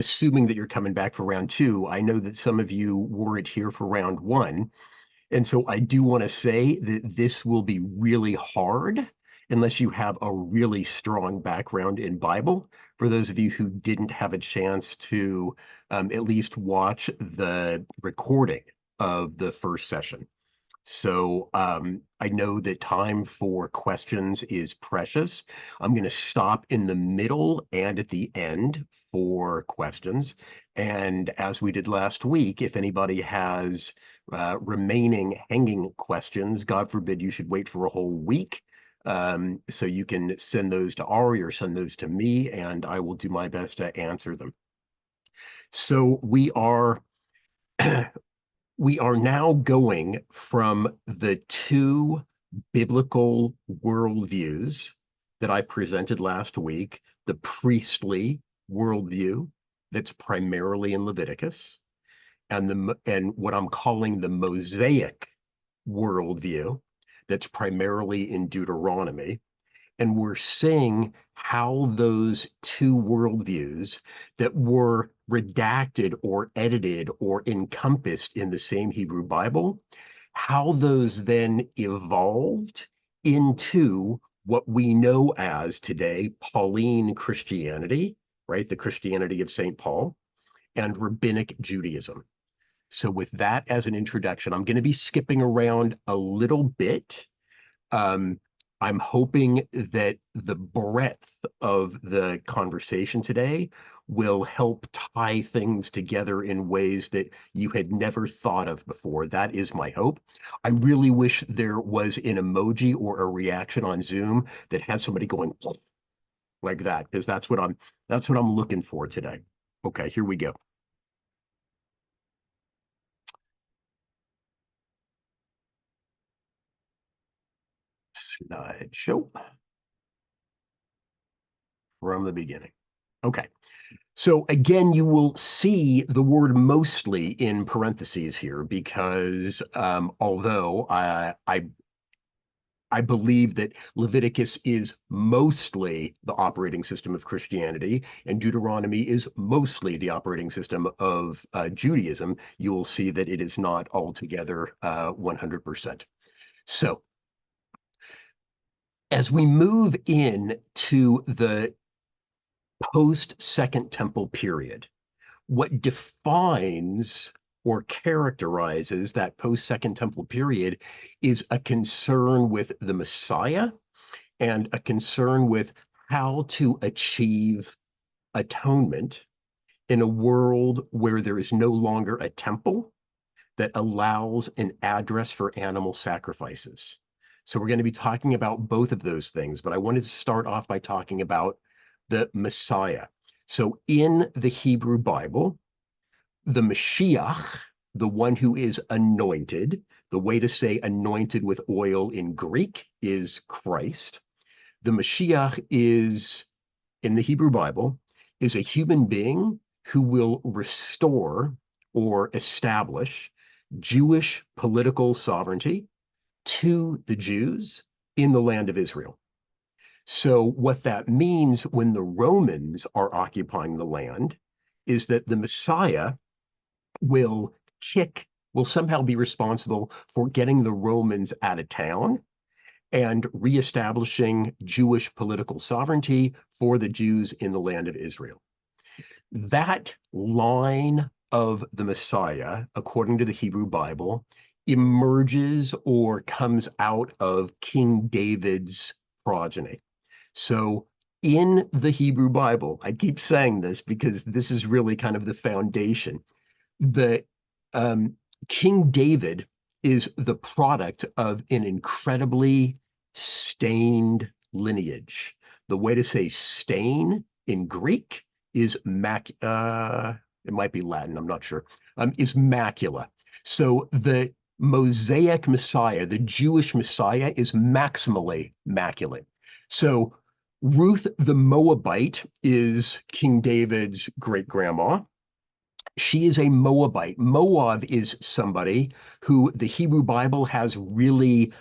assuming that you're coming back for round two, I know that some of you weren't here for round one. And so I do want to say that this will be really hard unless you have a really strong background in Bible. For those of you who didn't have a chance to at least watch the recording of the first session. So I know that time for questions is precious. I'm going to stop in the middle and at the end for questions. And as we did last week, if anybody has remaining hanging questions, God forbid you should wait for a whole week. So you can send those to Ari or send those to me, and I will do my best to answer them. So we are now going from the two biblical worldviews that I presented last week, the priestly worldview that's primarily in Leviticus, and what I'm calling the Mosaic worldview that's primarily in Deuteronomy. And we're seeing how those two worldviews that were redacted or edited or encompassed in the same Hebrew Bible, how those then evolved into what we know as today Pauline Christianity, right? The Christianity of St. Paul, and Rabbinic Judaism. So with that as an introduction, I'm going to be skipping around a little bit. I'm hoping that the breadth of the conversation today will help tie things together in ways that you had never thought of before. That is my hope. I really wish there was an emoji or a reaction on Zoom that had somebody going like that, because that's what I'm looking for today. Okay, here we go. Slideshow from the beginning. Okay. So again, you will see the word mostly in parentheses here because although I believe that Leviticus is mostly the operating system of Christianity and Deuteronomy is mostly the operating system of Judaism, you will see that it is not altogether 100%. So as we move in to the post-Second Temple period, what defines or characterizes that post-Second Temple period is a concern with the Messiah and a concern with how to achieve atonement in a world where there is no longer a temple that allows an address for animal sacrifices. So we're going to be talking about both of those things, but I wanted to start off by talking about the Messiah. So in the Hebrew Bible, the Mashiach, the one who is anointed, the way to say anointed with oil in Greek is Christ. The Mashiach is, in the Hebrew Bible, is a human being who will restore or establish Jewish political sovereignty to the Jews in the land of Israel. So what that means when the Romans are occupying the land is that the Messiah will somehow be responsible for getting the Romans out of town and reestablishing Jewish political sovereignty for the Jews in the land of Israel. That line of the Messiah, according to the Hebrew Bible, emerges or comes out of King David's progeny. So in the Hebrew Bible, I keep saying this because this is really kind of the foundation. The King David is the product of an incredibly stained lineage. The way to say stain in Greek is it might be Latin, I'm not sure, is macula. So the Mosaic Messiah, the Jewish Messiah, is maximally maculate. So Ruth the Moabite is King David's great-grandma. She is a Moabite. Moab is somebody who the Hebrew Bible has really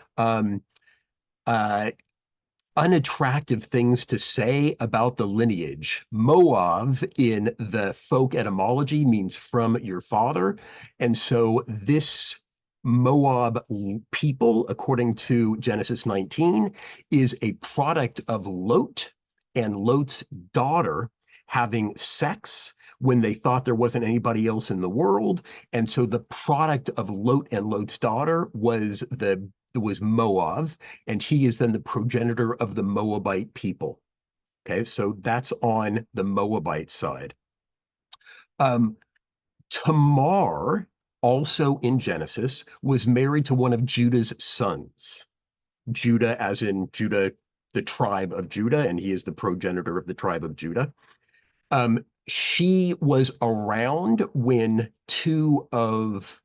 unattractive things to say about the lineage. Moav in the folk etymology means from your father. And so this Moab people, according to Genesis 19, is a product of Lot and Lot's daughter having sex when they thought there wasn't anybody else in the world. And so the product of Lot and Lot's daughter was Moab, and he is then the progenitor of the Moabite people. Okay, so that's on the Moabite side. Tamar, also in Genesis, was married to one of Judah's sons. Judah, as in Judah, the tribe of Judah, and he is the progenitor of the tribe of Judah. She was around when two of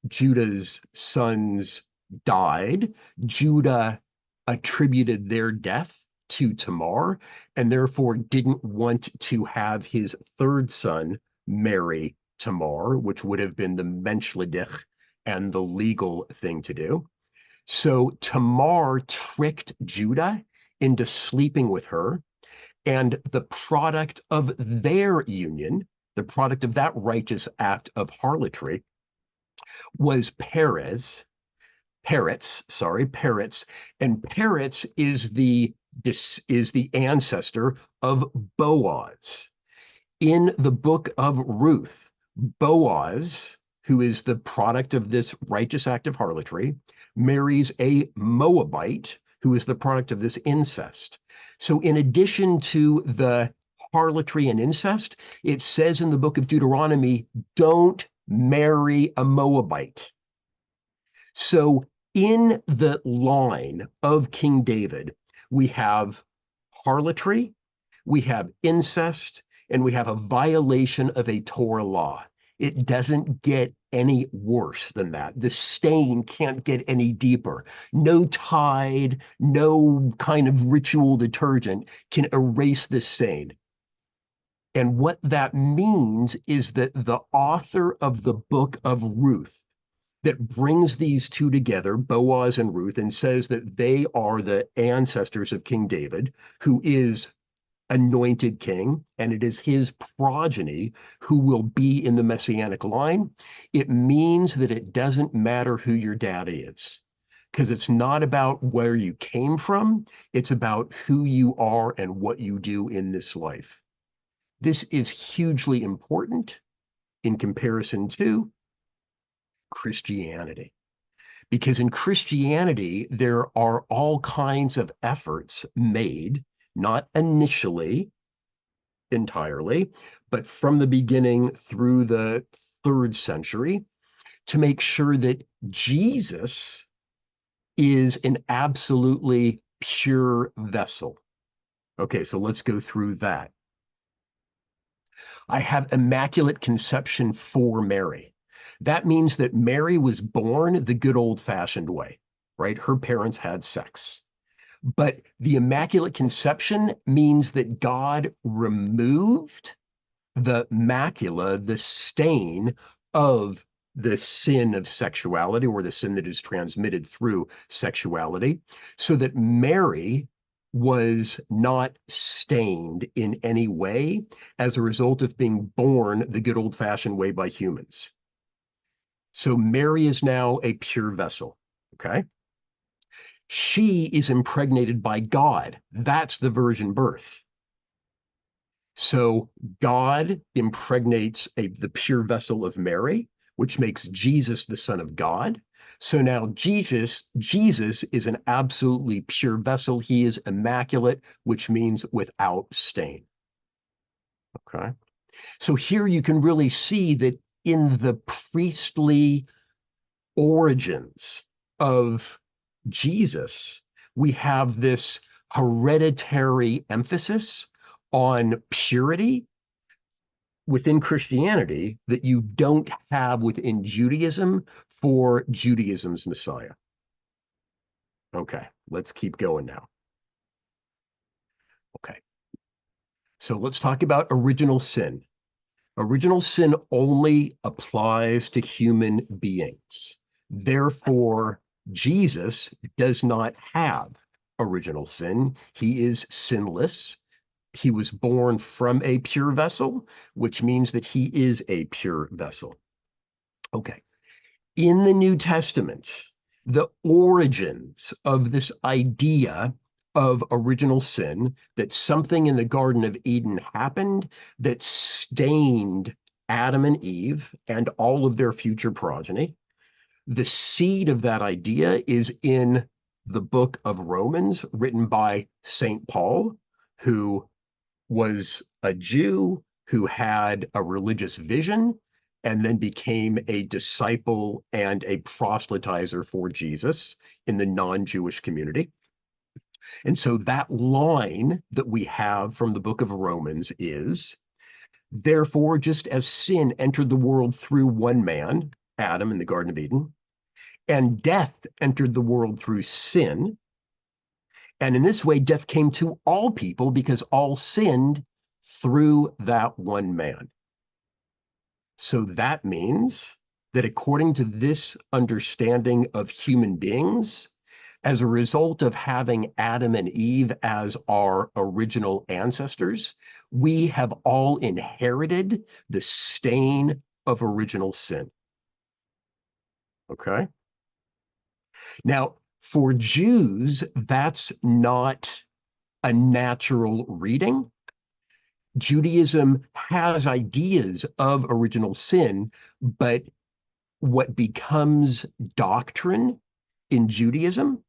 Judah's sons died. Judah attributed their death to Tamar and therefore didn't want to have his third son marry Tamar, which would have been the menschlich and the legal thing to do. So Tamar tricked Judah into sleeping with her, and the product of their union, the product of that righteous act of harlotry, was Peretz, and Peretz is the ancestor of Boaz. In the book of Ruth, Boaz, who is the product of this righteous act of harlotry, marries a Moabite who is the product of this incest. So in addition to the harlotry and incest, it says in the book of Deuteronomy, don't marry a Moabite. So in the line of King David, we have harlotry, we have incest, and we have a violation of a Torah law. It doesn't get any worse than that. The stain can't get any deeper. No Tide, no kind of ritual detergent can erase this stain. And what that means is that the author of the book of Ruth, that brings these two together, Boaz and Ruth, and says that they are the ancestors of King David, who is anointed king, and it is his progeny who will be in the messianic line. It means that it doesn't matter who your daddy is, because it's not about where you came from, it's about who you are and what you do in this life. This is hugely important in comparison to Christianity. Because in Christianity, there are all kinds of efforts made, not initially entirely, but from the beginning through the 3rd century, to make sure that Jesus is an absolutely pure vessel. Okay, so let's go through that. I have Immaculate Conception for Mary. That means that Mary was born the good old-fashioned way, right? Her parents had sex. But the Immaculate Conception means that God removed the macula, the stain of the sin of sexuality, or the sin that is transmitted through sexuality, so that Mary was not stained in any way as a result of being born the good old-fashioned way by humans. So Mary is now a pure vessel, okay? She is impregnated by God. That's the virgin birth. So God impregnates the pure vessel of Mary, which makes Jesus the Son of God. So now Jesus is an absolutely pure vessel. He is immaculate, which means without stain. Okay. So here you can really see that in the priestly origins of Jesus, we have this hereditary emphasis on purity within Christianity that you don't have within Judaism for Judaism's Messiah. Okay, let's keep going now. Okay, so let's talk about original sin. Original sin only applies to human beings. Therefore, Jesus does not have original sin. He is sinless. He was born from a pure vessel, which means that he is a pure vessel. Okay. In the New Testament, the origins of this idea of original sin, that something in the Garden of Eden happened that stained Adam and Eve and all of their future progeny. The seed of that idea is in the book of Romans, written by St. Paul, who was a Jew who had a religious vision and then became a disciple and a proselytizer for Jesus in the non-Jewish community. And so that line that we have from the book of Romans is, therefore, just as sin entered the world through one man, Adam in the Garden of Eden, and death entered the world through sin, and in this way, death came to all people because all sinned through that one man. So that means that according to this understanding of human beings, as a result of having Adam and Eve as our original ancestors, we have all inherited the stain of original sin. Okay? Now, for Jews, that's not a natural reading. Judaism has ideas of original sin, but what becomes doctrine in Judaism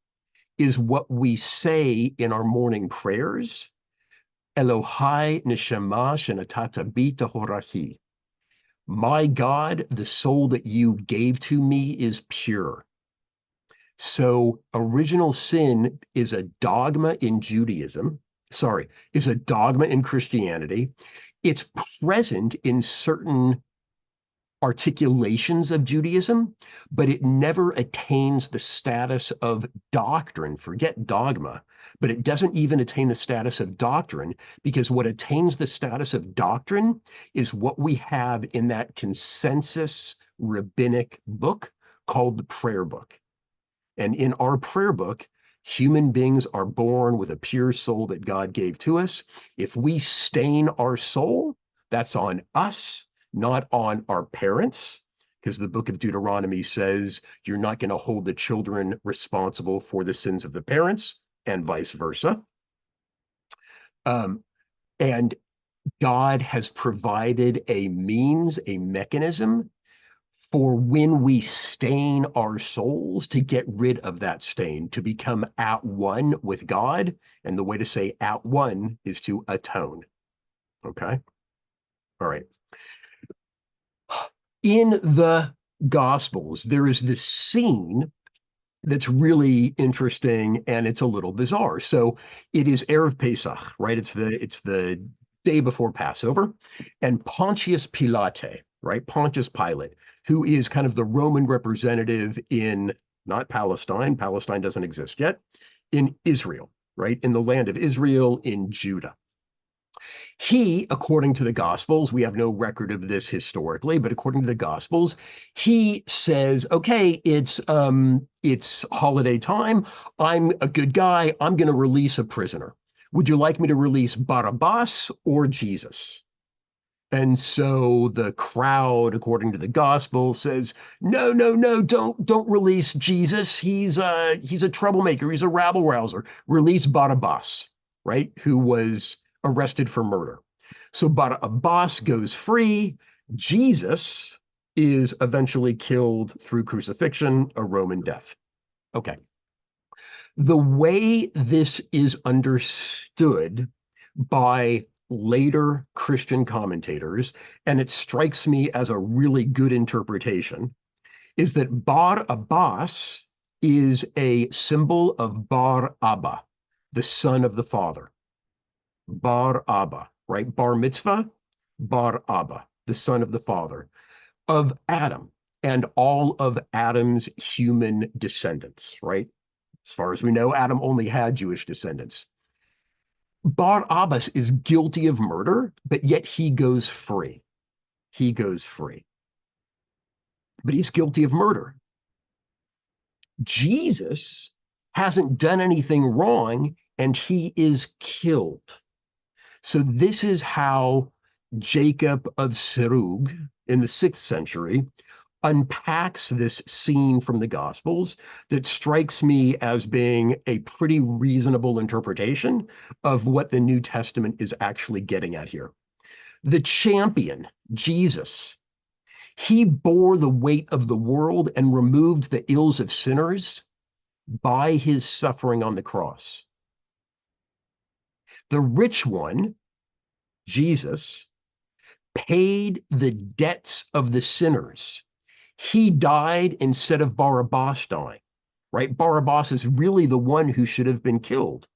is what we say in our morning prayers, Elohai neshama shenatata bi tahorahi. My God, the soul that you gave to me is pure. So original sin is a dogma in Judaism, is a dogma in Christianity. It's present in certain articulations of Judaism, but it never attains the status of doctrine. Forget dogma, but it doesn't even attain the status of doctrine, because what attains the status of doctrine is what we have in that consensus rabbinic book called the prayer book. And in our prayer book, human beings are born with a pure soul that God gave to us. If we stain our soul, that's on us, not on our parents, because the book of Deuteronomy says you're not going to hold the children responsible for the sins of the parents, and vice versa. And God has provided a means, a mechanism for when we stain our souls to get rid of that stain, to become at one with God. And the way to say at one is to atone. Okay? All right. In the Gospels, there is this scene that's really interesting, and it's a little bizarre. So it is Erev Pesach, right? It's the day before Passover, and Pontius Pilate, right? Pontius Pilate, who is kind of the Roman representative in not Palestine. Palestine doesn't exist yet. In Israel, right? In the land of Israel, in Judah. He, according to the Gospels, we have no record of this historically, but according to the Gospels, he says, okay, it's holiday time. I'm a good guy. I'm going to release a prisoner. Would you like me to release Barabbas or Jesus? And so the crowd, according to the gospel, says, no, no, no, don't release Jesus. He's a troublemaker. He's a rabble rouser. Release Barabbas, right? Who was arrested for murder. So Barabbas goes free. Jesus is eventually killed through crucifixion, a Roman death. Okay. The way this is understood by later Christian commentators, and it strikes me as a really good interpretation, is that Bar Abbas is a symbol of Bar Abba, the son of the father. Bar Abba, right? Bar mitzvah, Bar Abba, the son of the father, of Adam and all of Adam's human descendants, right? As far as we know, Adam only had Jewish descendants. Bar Abbas is guilty of murder, but yet he goes free. He goes free. But he's guilty of murder. Jesus hasn't done anything wrong, and he is killed. So this is how Jacob of Serug in the 6th century unpacks this scene from the Gospels that strikes me as being a pretty reasonable interpretation of what the New Testament is actually getting at here. The champion, Jesus, he bore the weight of the world and removed the ills of sinners by his suffering on the cross. The rich one, Jesus, paid the debts of the sinners. He died instead of Barabbas dying, right? Barabbas is really the one who should have been killed.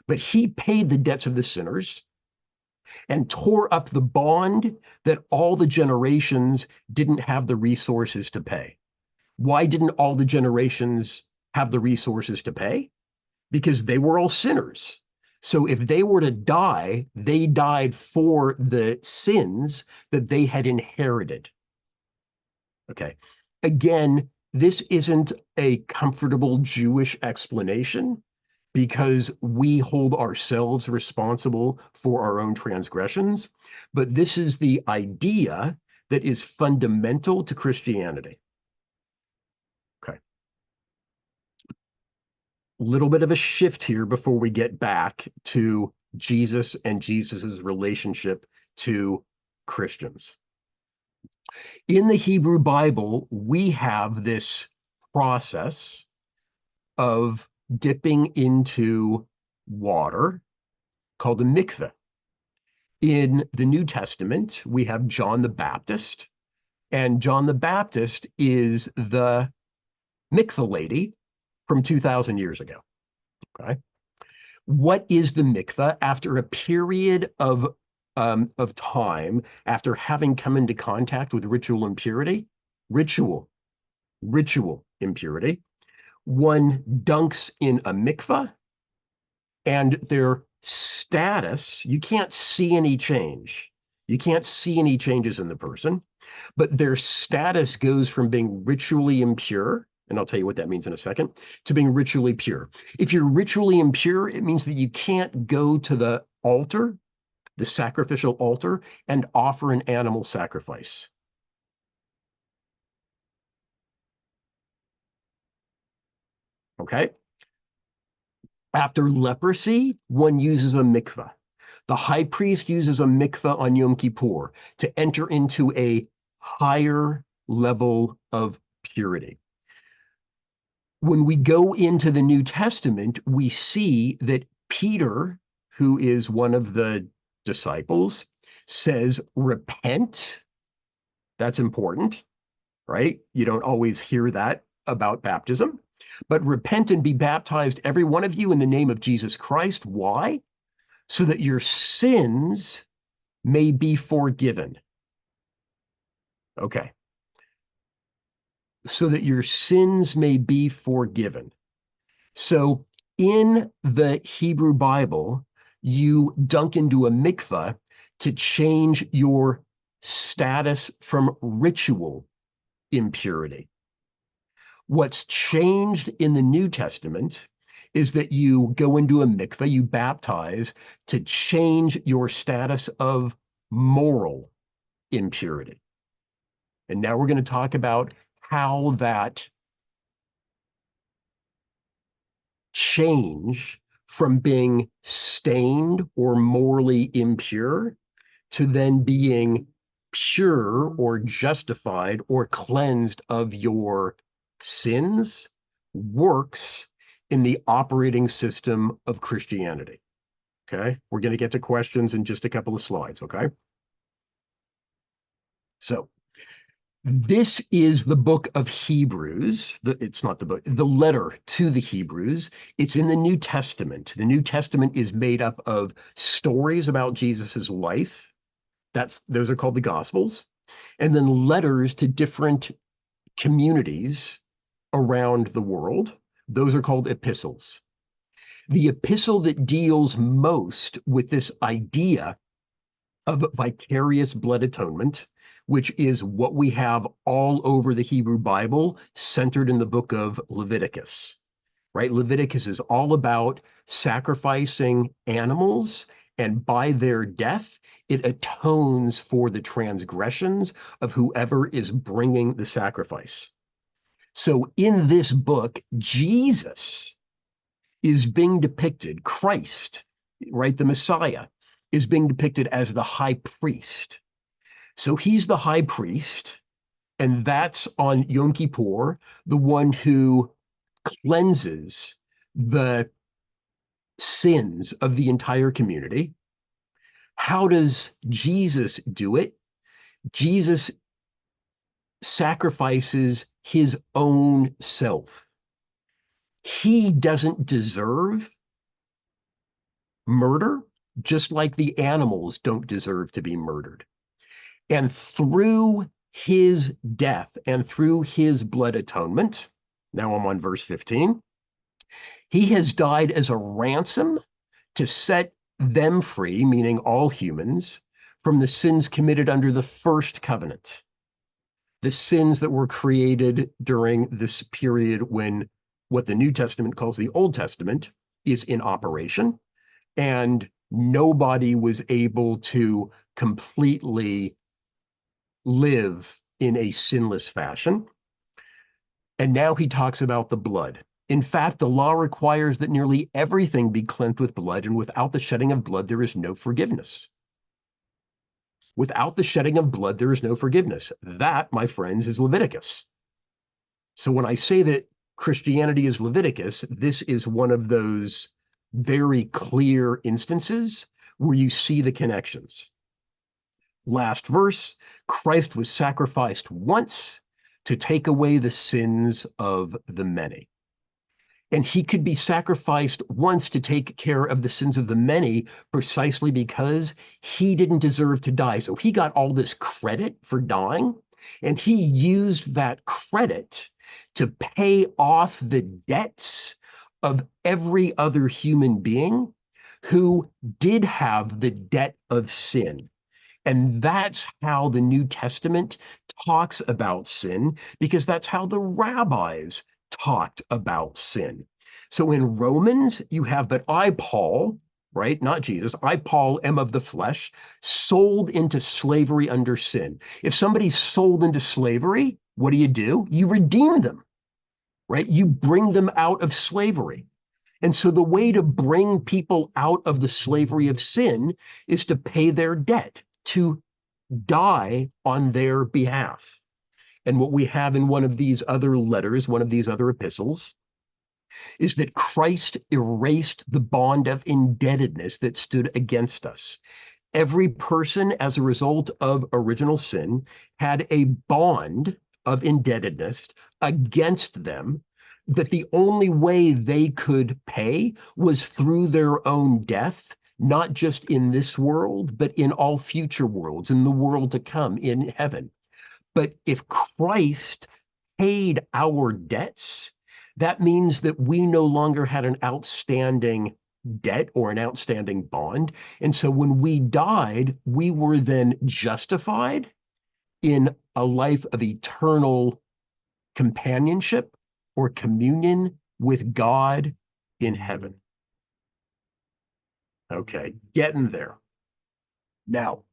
But he paid the debts of the sinners and tore up the bond that all the generations didn't have the resources to pay. Why didn't all the generations have the resources to pay? Because they were all sinners. So if they were to die, they died for the sins that they had inherited. Okay. Again, this isn't a comfortable Jewish explanation because we hold ourselves responsible for our own transgressions, but this is the idea that is fundamental to Christianity. Okay. Little bit of a shift here before we get back to Jesus and Jesus's relationship to Christians. In the Hebrew Bible, we have this process of dipping into water called a mikveh. In the New Testament, we have John the Baptist, and John the Baptist is the mikveh lady from 2,000 years ago. Okay. What is the mikveh? After a period of time, after having come into contact with ritual impurity, ritual impurity, one dunks in a mikveh, and their status, you can't see any change. You can't see any changes in the person, but their status goes from being ritually impure, and I'll tell you what that means in a second, to being ritually pure. If you're ritually impure, it means that you can't go to the altar, the sacrificial altar, and offer an animal sacrifice. Okay? After leprosy, one uses a mikveh. The high priest uses a mikveh on Yom Kippur to enter into a higher level of purity. When we go into the New Testament, we see that Peter, who is one of the disciples, says, repent. That's important, right? You don't always hear that about baptism, but repent and be baptized, every one of you, in the name of Jesus Christ. Why? So that your sins may be forgiven. Okay. So that your sins may be forgiven. So in the Hebrew Bible, you dunk into a mikveh to change your status from ritual impurity. What's changed in the New Testament is that you go into a mikveh, you baptize to change your status of moral impurity. And now we're going to talk about how that change from being stained or morally impure to then being pure or justified or cleansed of your sins works in the operating system of Christianity. Okay, we're going to get to questions in just a couple of slides. Okay, so this is the book of Hebrews. It's not the book, the letter to the Hebrews. It's in the New Testament. The New Testament is made up of stories about Jesus's life. Those are called the Gospels, and then letters to different communities around the world. Those are called epistles. The epistle that deals most with this idea of vicarious blood atonement, which is what we have all over the Hebrew Bible, centered in the book of Leviticus. right? Leviticus is all about sacrificing animals, and by their death, it atones for the transgressions of whoever is bringing the sacrifice. So in this book, Jesus is being depicted, Christ, right, the Messiah, is being depicted as the high priest. So he's the high priest, and that's on Yom Kippur, the one who cleanses the sins of the entire community. How does Jesus do it? Jesus sacrifices his own self. He doesn't deserve murder, just like the animals don't deserve to be murdered. And through his death and through his blood atonement, now I'm on verse 15, he has died as a ransom to set them free, meaning all humans, from the sins committed under the first covenant, the sins that were created during this period when what the New Testament calls the Old Testament is in operation, and nobody was able to completely live in a sinless fashion. And now he talks about the blood. In fact, the law requires that nearly everything be cleansed with blood, and without the shedding of blood, there is no forgiveness. Without the shedding of blood, there is no forgiveness. That, my friends, is Leviticus. So when I say that Christianity is Leviticus, this is one of those very clear instances where you see the connections. Last verse, Christ was sacrificed once to take away the sins of the many. And he could be sacrificed once to take care of the sins of the many precisely because he didn't deserve to die. So he got all this credit for dying, and he used that credit to pay off the debts of every other human being who did have the debt of sin. And that's how the New Testament talks about sin, because that's how the rabbis talked about sin. So in Romans, you have, but I, Paul, right, not Jesus, I, Paul, am of the flesh, sold into slavery under sin. If somebody's sold into slavery, what do? You redeem them, right? You bring them out of slavery. And so the way to bring people out of the slavery of sin is to pay their debt, to die on their behalf. And what we have in one of these other letters, one of these other epistles, is that Christ erased the bond of indebtedness that stood against us. Every person, as a result of original sin, had a bond of indebtedness against them, that the only way they could pay was through their own death, not just in this world, but in all future worlds, in the world to come, in heaven. But if Christ paid our debts, that means that we no longer had an outstanding debt or an outstanding bond. And so when we died, we were then justified in a life of eternal companionship or communion with God in heaven. Okay, getting there. Now,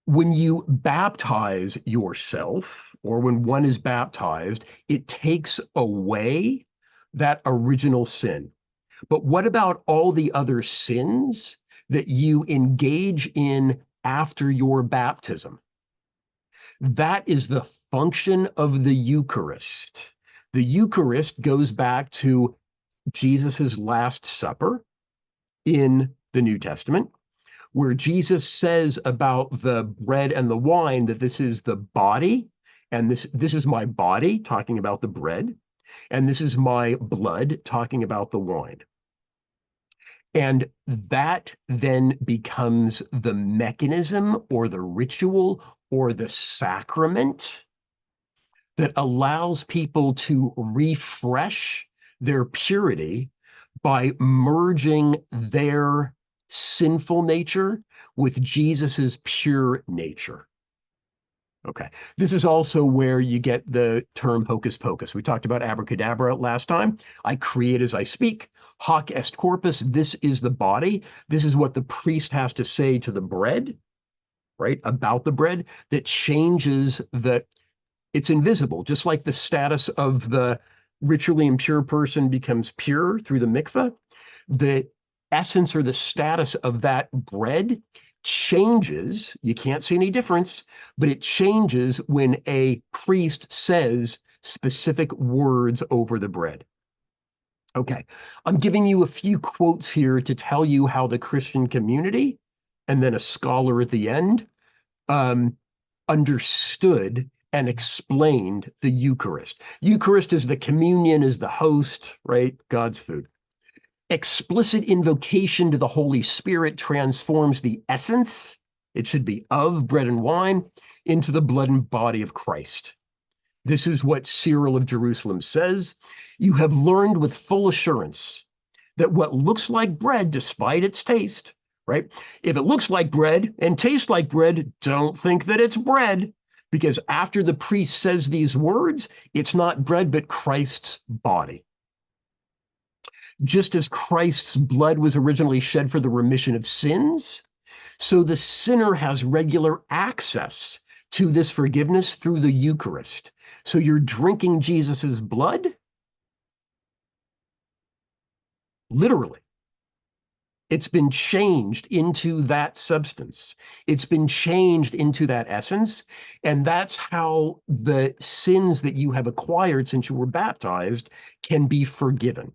when you baptize yourself, or when one is baptized, it takes away that original sin. But what about all the other sins that you engage in after your baptism? That is the function of the Eucharist. The Eucharist goes back to Jesus's Last Supper in the New Testament, where Jesus says about the bread and the wine that this is the body, and this is my body, talking about the bread, and this is my blood, talking about the wine. And that then becomes the mechanism or the ritual or the sacrament that allows people to refresh their purity by merging their sinful nature with Jesus's pure nature. Okay. This is also where you get the term hocus pocus. We talked about abracadabra last time. I create as I speak. Hoc est corpus. This is the body. This is what the priest has to say to the bread, right? About the bread that changes it's invisible, just like the status of the ritually impure person becomes pure through the mikvah. The essence or the status of that bread changes. You can't see any difference, but it changes when a priest says specific words over the bread. Okay, I'm giving you a few quotes here to tell you how the Christian community, and then a scholar at the end, understood and explained the Eucharist. Eucharist is the communion, is the host, right? God's food. Explicit invocation to the Holy Spirit transforms the essence, it should be of bread and wine, into the blood and body of Christ. This is what Cyril of Jerusalem says. You have learned with full assurance that what looks like bread, despite its taste, right? If it looks like bread and tastes like bread, don't think that it's bread, because after the priest says these words, it's not bread, but Christ's body. Just as Christ's blood was originally shed for the remission of sins, so the sinner has regular access to this forgiveness through the Eucharist. So you're drinking Jesus's blood, literally. It's been changed into that substance. It's been changed into that essence. And that's how the sins that you have acquired since you were baptized can be forgiven.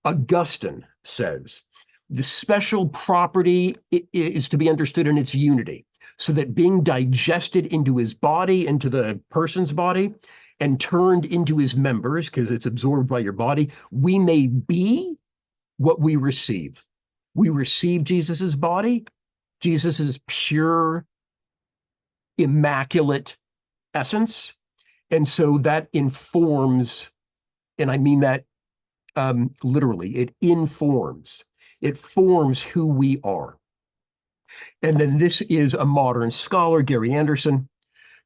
Augustine says, the special property is to be understood in its unity, so that being digested into his body, into the person's body, and turned into his members, because it's absorbed by your body, we may be what we receive. We receive Jesus's body, Jesus's pure, immaculate essence, and so that informs, and I mean that literally, it forms who we are. And then this is a modern scholar, Gary Anderson.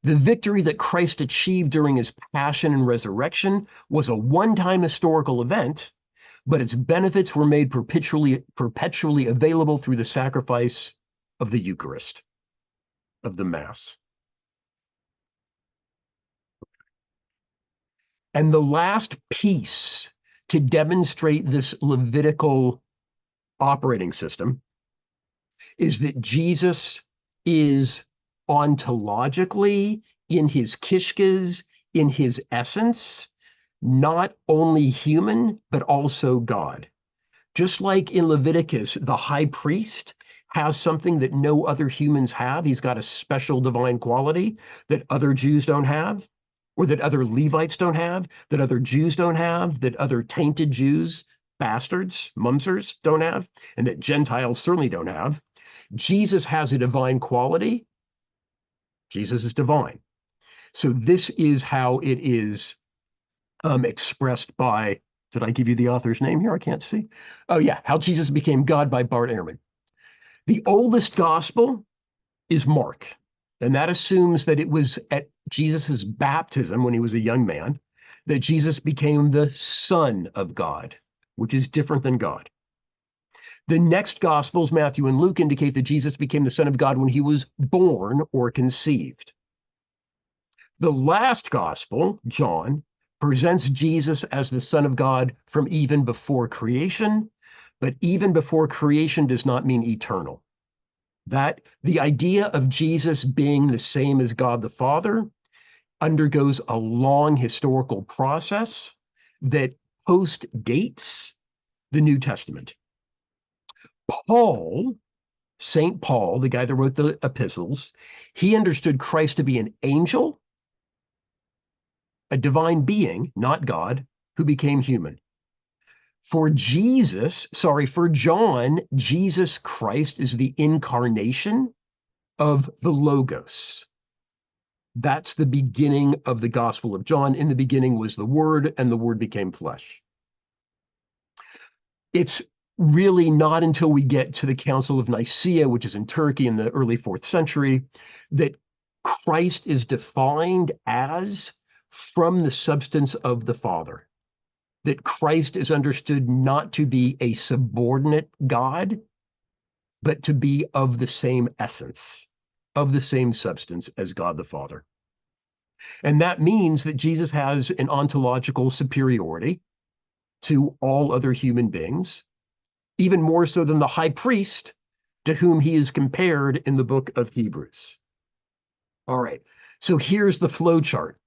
The victory that Christ achieved during his passion and resurrection was a one-time historical event, but its benefits were made perpetually available through the sacrifice of the Eucharist, of the Mass. And the last piece to demonstrate this Levitical operating system is that Jesus is ontologically, in his kishkas, in his essence, not only human, but also God. Just like in Leviticus, the high priest has something that no other humans have. He's got a special divine quality that other Jews don't have, or that other Levites don't have, that other Jews don't have, that other tainted Jews, bastards, mumsers don't have, and that Gentiles certainly don't have. Jesus has a divine quality. Jesus is divine. So this is how it is expressed by, did I give you the author's name here? I can't see. Oh yeah, How Jesus Became God by Bart Ehrman. The oldest gospel is Mark, and that assumes that it was at Jesus's baptism when he was a young man that Jesus became the Son of God, which is different than God. The next Gospels, Matthew and Luke, indicate that Jesus became the Son of God when he was born or conceived. The last Gospel, John, presents Jesus as the Son of God from even before creation, but even before creation does not mean eternal. That the idea of Jesus being the same as God the Father undergoes a long historical process that post-dates the New Testament. Paul, St. Paul, the guy that wrote the epistles, he understood Christ to be an angel, a divine being, not God, who became human. For John, Jesus Christ is the incarnation of the Logos. That's the beginning of the Gospel of John. In the beginning was the Word, and the Word became flesh. It's really not until we get to the Council of Nicaea, which is in Turkey in the early 4th century, that Christ is defined as from the substance of the Father, that Christ is understood not to be a subordinate God, but to be of the same essence, of the same substance as God the Father. And that means that Jesus has an ontological superiority to all other human beings, even more so than the high priest to whom he is compared in the book of Hebrews. All right, so here's the flow chart.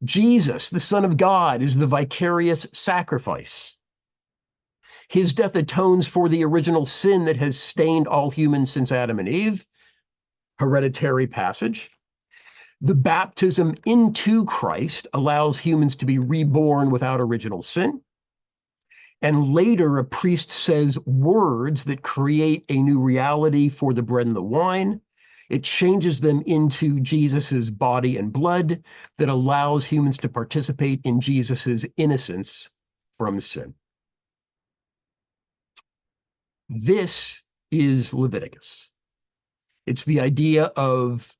Jesus, the Son of God, is the vicarious sacrifice. His death atones for the original sin that has stained all humans since Adam and Eve. Hereditary passage. The baptism into Christ allows humans to be reborn without original sin. And later, a priest says words that create a new reality for the bread and the wine. It changes them into Jesus's body and blood that allows humans to participate in Jesus's innocence from sin. This is Leviticus. It's the idea of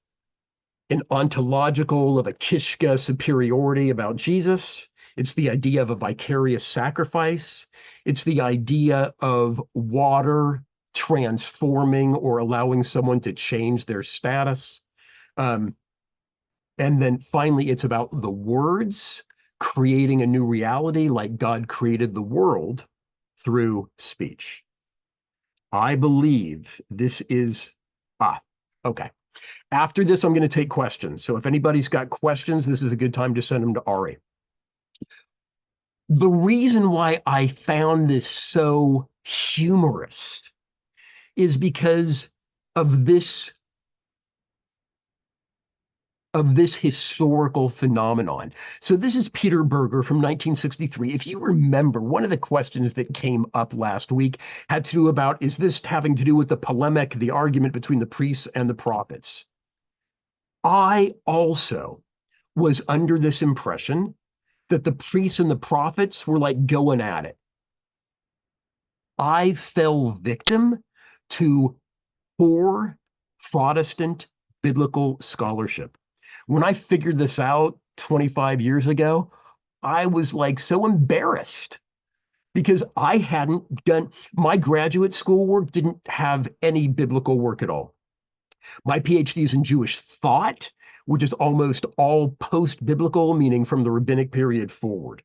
an ontological, of a kishka superiority about Jesus. It's the idea of a vicarious sacrifice. It's the idea of water transforming or allowing someone to change their status. And then finally, it's about the words creating a new reality like God created the world through speech. I believe this is, okay. After this, I'm going to take questions. So if anybody's got questions, this is a good time to send them to Ari. The reason why I found this so humorous is because of this historical phenomenon. So this is Peter Berger from 1963. If you remember, one of the questions that came up last week had to do about, is this having to do with the polemic, the argument between the priests and the prophets? I also was under this impression that the priests and the prophets were like going at it. I fell victim to poor Protestant biblical scholarship. When I figured this out 25 years ago, I was like so embarrassed because I hadn't done, my graduate school work didn't have any biblical work at all. My PhD is in Jewish thought, which is almost all post-biblical, meaning from the rabbinic period forward.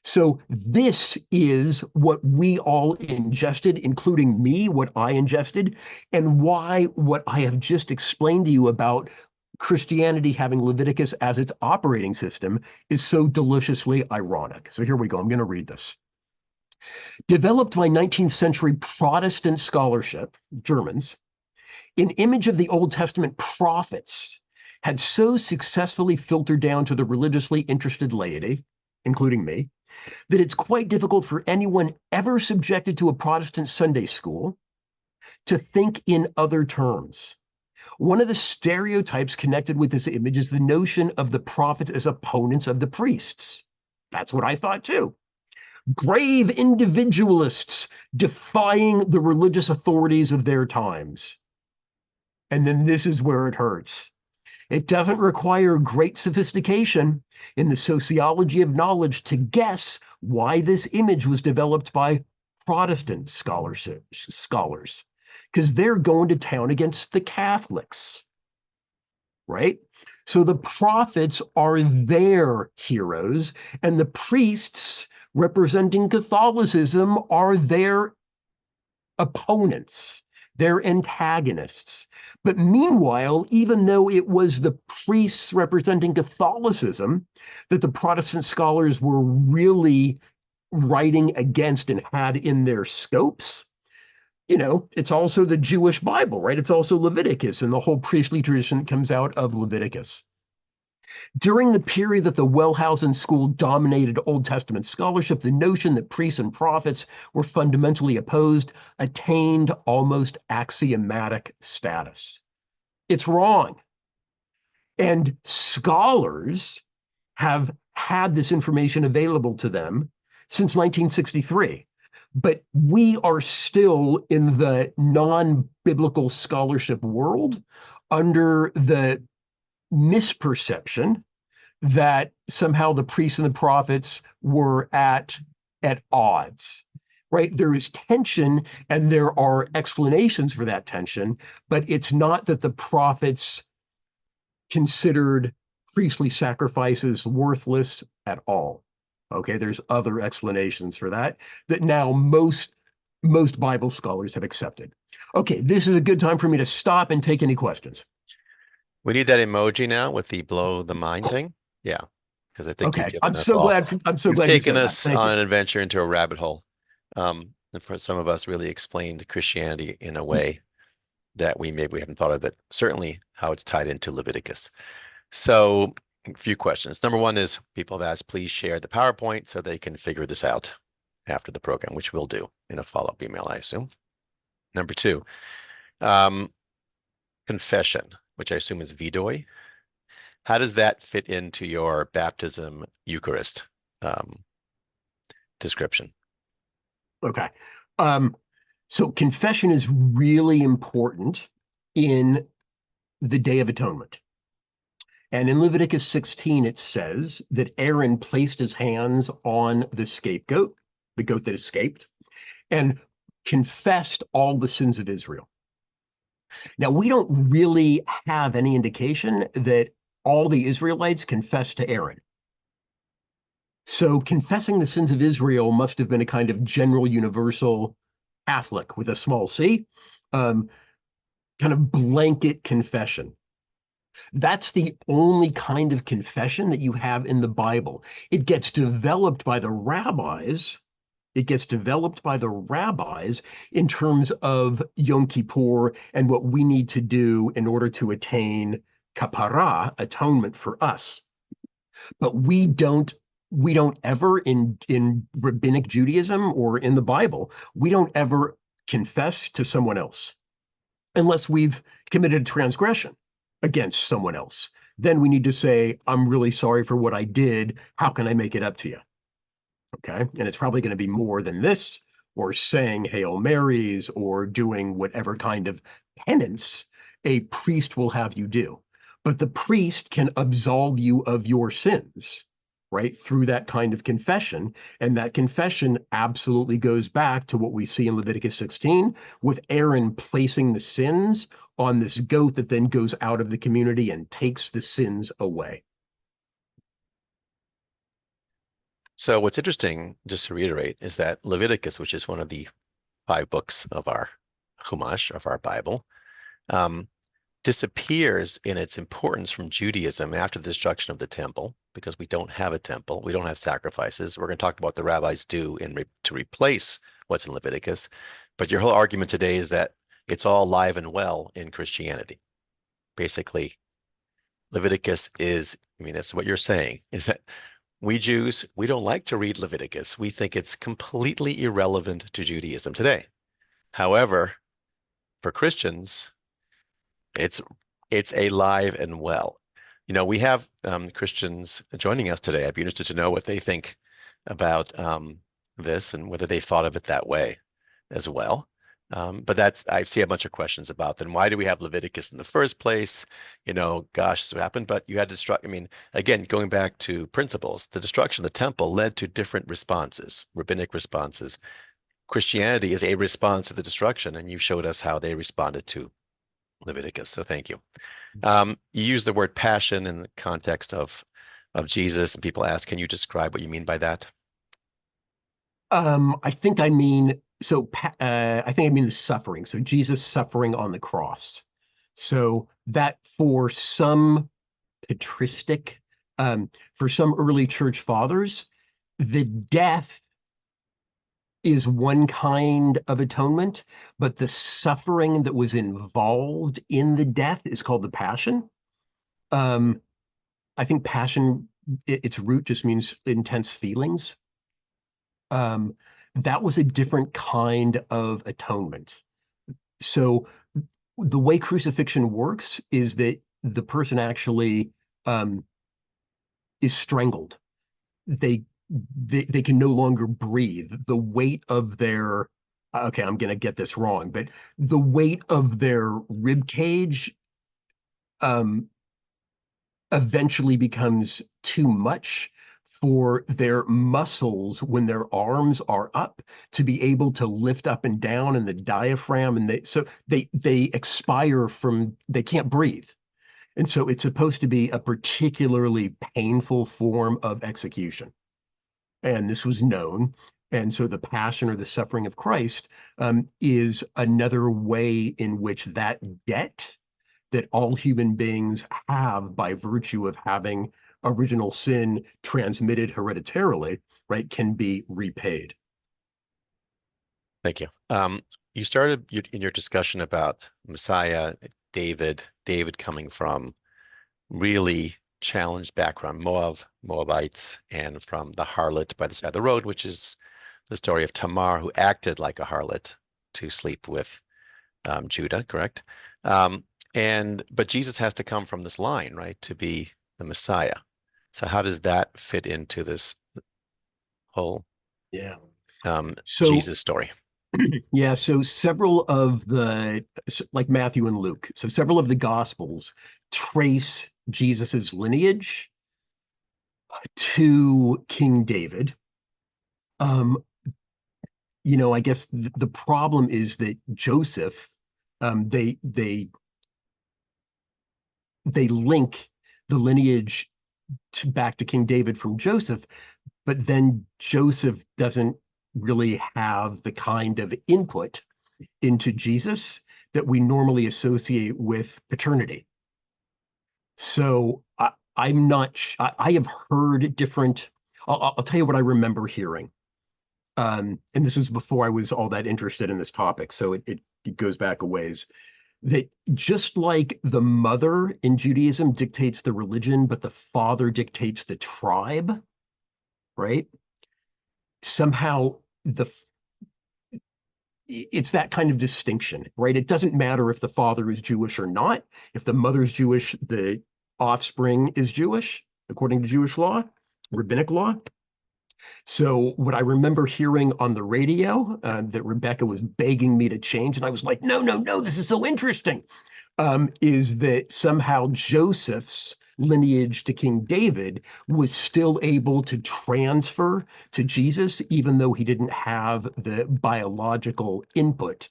So this is what we all ingested, including me, what I ingested, and why what I have just explained to you about Christianity having Leviticus as its operating system is so deliciously ironic. So here we go. I'm going to read this. Developed by 19th century Protestant scholarship, Germans, an image of the Old Testament prophets had so successfully filtered down to the religiously interested laity, including me, that it's quite difficult for anyone ever subjected to a Protestant Sunday school to think in other terms. One of the stereotypes connected with this image is the notion of the prophets as opponents of the priests. That's what I thought too. Brave individualists defying the religious authorities of their times. And then this is where it hurts. It doesn't require great sophistication in the sociology of knowledge to guess why this image was developed by Protestant scholars, because they're going to town against the Catholics, right? So the prophets are their heroes, and the priests representing Catholicism are their opponents, their antagonists. But meanwhile, even though it was the priests representing Catholicism that the Protestant scholars were really writing against and had in their scopes, you know, it's also the Jewish Bible, right? It's also Leviticus, and the whole priestly tradition comes out of Leviticus. During the period that the Wellhausen school dominated Old Testament scholarship, the notion that priests and prophets were fundamentally opposed attained almost axiomatic status. It's wrong. And scholars have had this information available to them since 1963. But we are still in the non-biblical scholarship world under the misperception that somehow the priests and the prophets were at odds, right? There is tension and there are explanations for that tension, but it's not that the prophets considered priestly sacrifices worthless at all. Okay, there's other explanations for that now most Bible scholars have accepted. Okay, this is a good time for me to stop and take any questions. We need that emoji now with the blow the mind thing. Yeah, because I think you've Okay, given us all. I'm so You've glad you taken said that. us Thank on you. an adventure into a rabbit hole. And for some of us, really explained Christianity in a way that we haven't thought of it. Certainly, how it's tied into Leviticus. So, a few questions. Number one is people have asked, please share the PowerPoint so they can figure this out after the program, which we'll do in a follow-up email, I assume. Number two, confession, which I assume is vidoi. How does that fit into your baptism Eucharist description? Okay. So confession is really important in the Day of Atonement. And in Leviticus 16, it says that Aaron placed his hands on the scapegoat, the goat that escaped, and confessed all the sins of Israel. Now, we don't really have any indication that all the Israelites confessed to Aaron. So confessing the sins of Israel must have been a kind of general universal Catholic with a small c, kind of blanket confession. That's the only kind of confession that you have in the Bible. It gets developed by the rabbis. It gets developed by the rabbis in terms of Yom Kippur and what we need to do in order to attain kapara, atonement for us. But we don't ever in Rabbinic Judaism or in the Bible, we don't ever confess to someone else unless we've committed a transgression against someone else. Then we need to say, I'm really sorry for what I did. How can I make it up to you? Okay. And it's probably going to be more than this, or saying Hail Marys, or doing whatever kind of penance a priest will have you do. But the priest can absolve you of your sins, right, through that kind of confession. And that confession absolutely goes back to what we see in Leviticus 16 with Aaron placing the sins on this goat that then goes out of the community and takes the sins away. So what's interesting, just to reiterate, is that Leviticus, which is one of the 5 books of our Chumash, of our Bible, disappears in its importance from Judaism after the destruction of the temple, because we don't have a temple, we don't have sacrifices. We're going to talk about what the rabbis do to replace what's in Leviticus. But your whole argument today is that it's all alive and well in Christianity. Basically, Leviticus is, I mean, that's what you're saying, is that we Jews, we don't like to read Leviticus. We think it's completely irrelevant to Judaism today. However, for Christians, it's alive and well. You know, we have Christians joining us today. I'd be interested to know what they think about this and whether they've thought of it that way as well. But I see a bunch of questions about then why do we have Leviticus in the first place? You know, gosh, this what happened, but you had to destruct. I mean, again, going back to principles, the destruction of the temple led to different responses, rabbinic responses. Christianity is a response to the destruction, and you showed us how they responded to Leviticus. So thank you. You use the word passion in the context of Jesus, and people ask, can you describe what you mean by that? I think I mean the suffering. So Jesus suffering on the cross. So that for some patristic, for some early church fathers, the death is one kind of atonement, but the suffering that was involved in the death is called the passion. I think passion, its root just means intense feelings. That was a different kind of atonement. So the way crucifixion works is that the person actually is strangled. They can no longer breathe. The weight of their, okay, I'm going to get this wrong, but the weight of their rib cage eventually becomes too much for their muscles when their arms are up to be able to lift up and down in the diaphragm, and they expire from, they can't breathe. And so it's supposed to be a particularly painful form of execution. And this was known. And so the passion or the suffering of Christ is another way in which that debt that all human beings have by virtue of having original sin transmitted hereditarily, right, can be repaid. Thank you. You started in your discussion about Messiah, David coming from really challenged background, Moabites, and from the harlot by the side of the road, which is the story of Tamar, who acted like a harlot to sleep with Judah, correct? But Jesus has to come from this line, right, to be the Messiah. So how does that fit into this whole Jesus story? Yeah, so several of the, like Matthew and Luke, so several of the Gospels trace Jesus's lineage to King David. I guess the problem is that Joseph, they link the lineage back to King David from Joseph, but then Joseph doesn't really have the kind of input into Jesus that we normally associate with paternity. So I'm not. I have heard different. I'll tell you what I remember hearing, and this is before I was all that interested in this topic, so it goes back a ways. That just like the mother in Judaism dictates the religion, but the father dictates the tribe, right? Somehow it's that kind of distinction, right? It doesn't matter if the father is Jewish or not. If the mother's Jewish, the offspring is Jewish, according to Jewish law, rabbinic law. So what I remember hearing on the radio that Rebecca was begging me to change, and I was like, no, no, no, this is so interesting, is that somehow Joseph's lineage to King David was still able to transfer to Jesus, even though he didn't have the biological input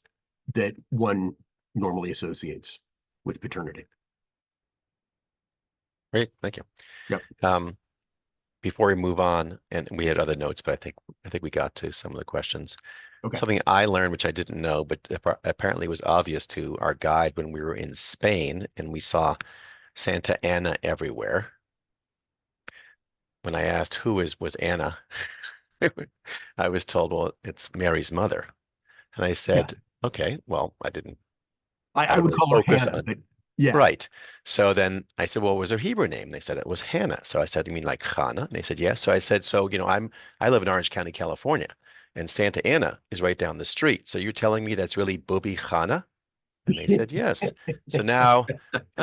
that one normally associates with paternity. Great, thank you. Yep. Before we move on, and we had other notes, but I think we got to some of the questions. Okay. Something I learned, which I didn't know, but apparently was obvious to our guide when we were in Spain and we saw Santa Anna everywhere. When I asked who was Anna, I was told, well, it's Mary's mother. And I said, okay, well, I didn't. I would really call her focus Hannah, on. but yeah. Right. So then I said, well, what was her Hebrew name? They said it was Hannah. So I said, you mean like Hannah? And they said, yes. So I said, so, I live in Orange County, California, and Santa Ana is right down the street. So you're telling me that's really Bubi Hannah? And they said, yes. So now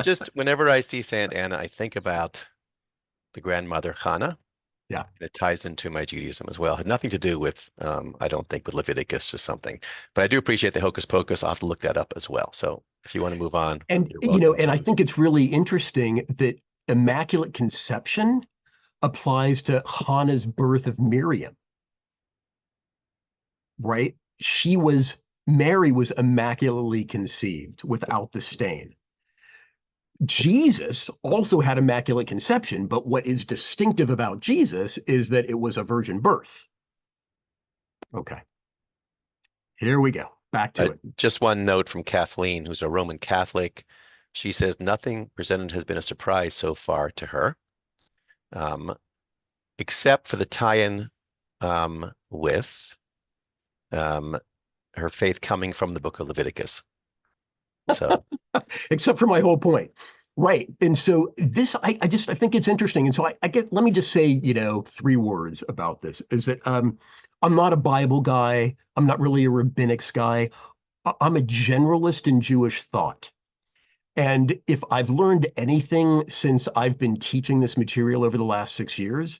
just whenever I see Santa Ana, I think about the grandmother Hannah. Yeah. And it ties into my Judaism as well. It had nothing to do with, I don't think, with Leviticus or something. But I do appreciate the hocus pocus. I'll have to look that up as well. So if you want to move on, And you're welcome and to. I think it's really interesting that Immaculate Conception applies to Hannah's birth of Miriam, right? Mary was immaculately conceived without the stain. Jesus also had Immaculate Conception, but what is distinctive about Jesus is that it was a virgin birth. Okay. Here we go. Back to it. Just one note from Kathleen, who's a Roman Catholic. She says nothing presented has been a surprise so far to her, except for the tie-in with her faith coming from the book of Leviticus. So, except for my whole point. Right. And so this, I think it's interesting. And so let me just say, 3 words about this is that I'm not a Bible guy. I'm not really a rabbinics guy. I'm a generalist in Jewish thought. And if I've learned anything since I've been teaching this material over the last 6 years,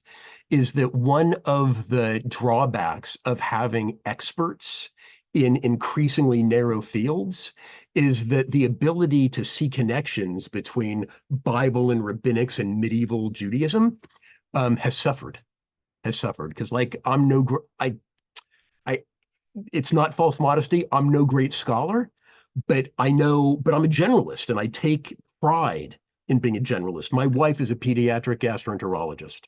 is that one of the drawbacks of having experts in increasingly narrow fields is that the ability to see connections between Bible and rabbinics and medieval Judaism has suffered. Because like I it's not false modesty. I'm no great scholar, but I'm a generalist and I take pride in being a generalist. My wife is a pediatric gastroenterologist.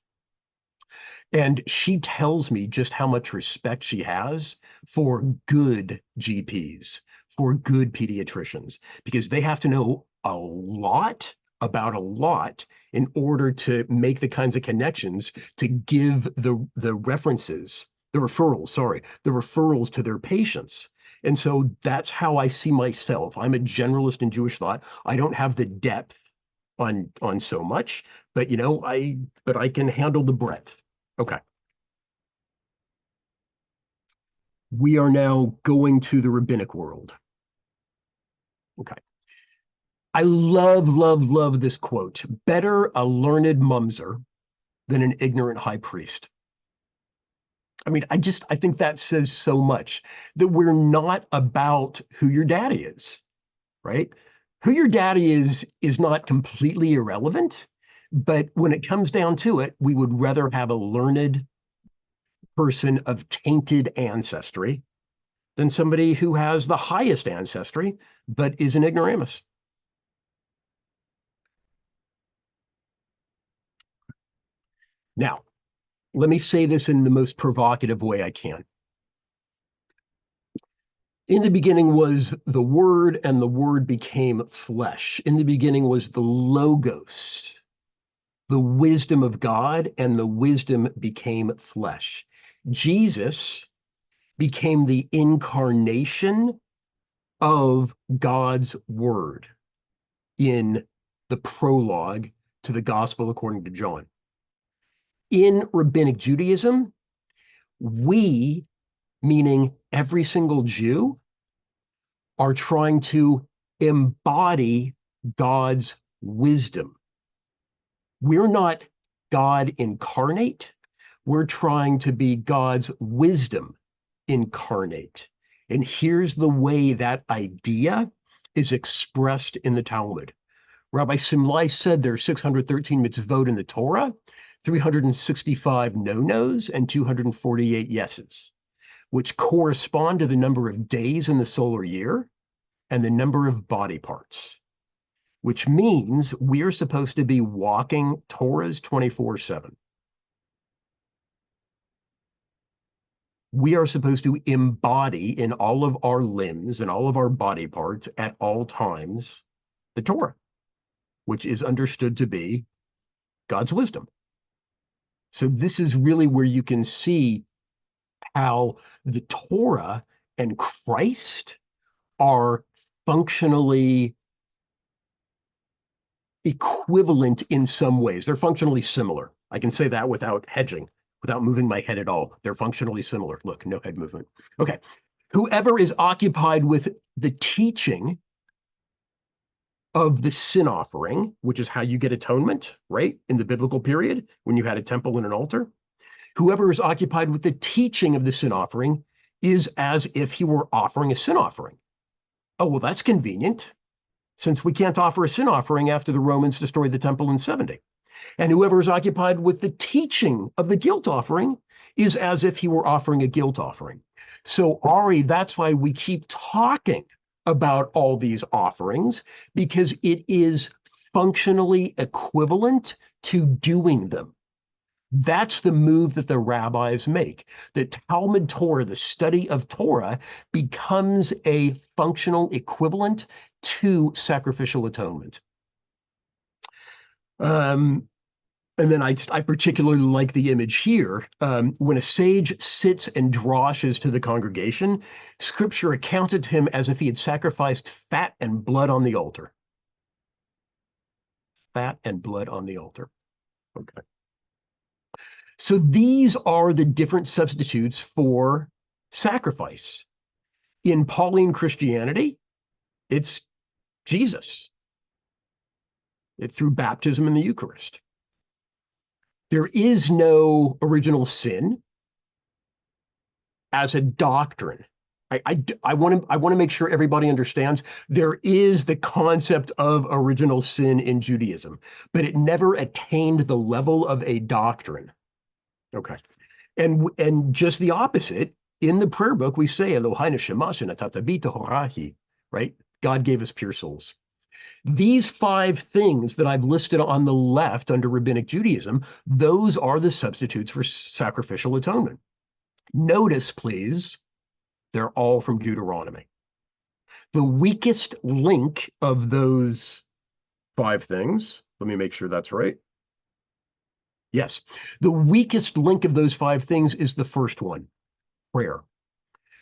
And she tells me just how much respect she has for good GPs, for good pediatricians, because they have to know a lot about a lot in order to make the kinds of connections to give the referrals to their patients. And so that's how I see myself. I'm a generalist in Jewish thought. I don't have the depth on so much, but I can handle the breadth. Okay. We are now going to the rabbinic world. Okay. I love this quote. Better a learned mumser than an ignorant high priest. I mean, I think that says so much, that we're not about who your daddy is, right? Who your daddy is not completely irrelevant, but when it comes down to it, we would rather have a learned person of tainted ancestry than somebody who has the highest ancestry but is an ignoramus. Now, let me say this in the most provocative way I can. In the beginning was the Word, and the Word became flesh. In the beginning was the Logos, the wisdom of God, and the wisdom became flesh. Jesus became the incarnation of God's Word in the prologue to the Gospel according to John. In Rabbinic Judaism, we, meaning every single Jew, are trying to embody God's wisdom. We're not God incarnate. We're trying to be God's wisdom incarnate. And here's the way that idea is expressed in the Talmud. Rabbi Simlai said there are 613 mitzvot in the Torah, 365 no-nos, and 248 yeses, which correspond to the number of days in the solar year and the number of body parts, which means we're supposed to be walking Torahs 24/7. We are supposed to embody in all of our limbs and all of our body parts at all times the Torah, which is understood to be God's wisdom. So this is really where you can see how the Torah and Christ are functionally equivalent in some ways. They're functionally similar. I can say that without hedging, without moving my head at all. They're functionally similar. Look, no head movement. Okay. Whoever is occupied with the teaching of the sin offering, which is how you get atonement, right? In the biblical period, when you had a temple and an altar. Whoever is occupied with the teaching of the sin offering is as if he were offering a sin offering. Oh, well, that's convenient, since we can't offer a sin offering after the Romans destroyed the temple in 70. And whoever is occupied with the teaching of the guilt offering is as if he were offering a guilt offering. So, Ari, that's why we keep talking about all these offerings, because it is functionally equivalent to doing them. That's the move that the rabbis make. The Talmud Torah, the study of Torah, becomes a functional equivalent to sacrificial atonement. And then I particularly like the image here. When a sage sits and droshes to the congregation, Scripture accounts it to him as if he had sacrificed fat and blood on the altar. Fat and blood on the altar. Okay. So these are the different substitutes for sacrifice. In Pauline Christianity, it's Jesus through baptism and the Eucharist. There is no original sin as a doctrine. I want to make sure everybody understands there is the concept of original sin in Judaism, but it never attained the level of a doctrine. Okay. And just the opposite, in the prayer book, we say, Eloheinu shemashina tatabita horahi, right? God gave us pure souls. These 5 things that I've listed on the left under Rabbinic Judaism, those are the substitutes for sacrificial atonement. Notice, please, they're all from Deuteronomy. The weakest link of those 5 things, let me make sure that's right. Yes, the weakest link of those 5 things is the first one, prayer.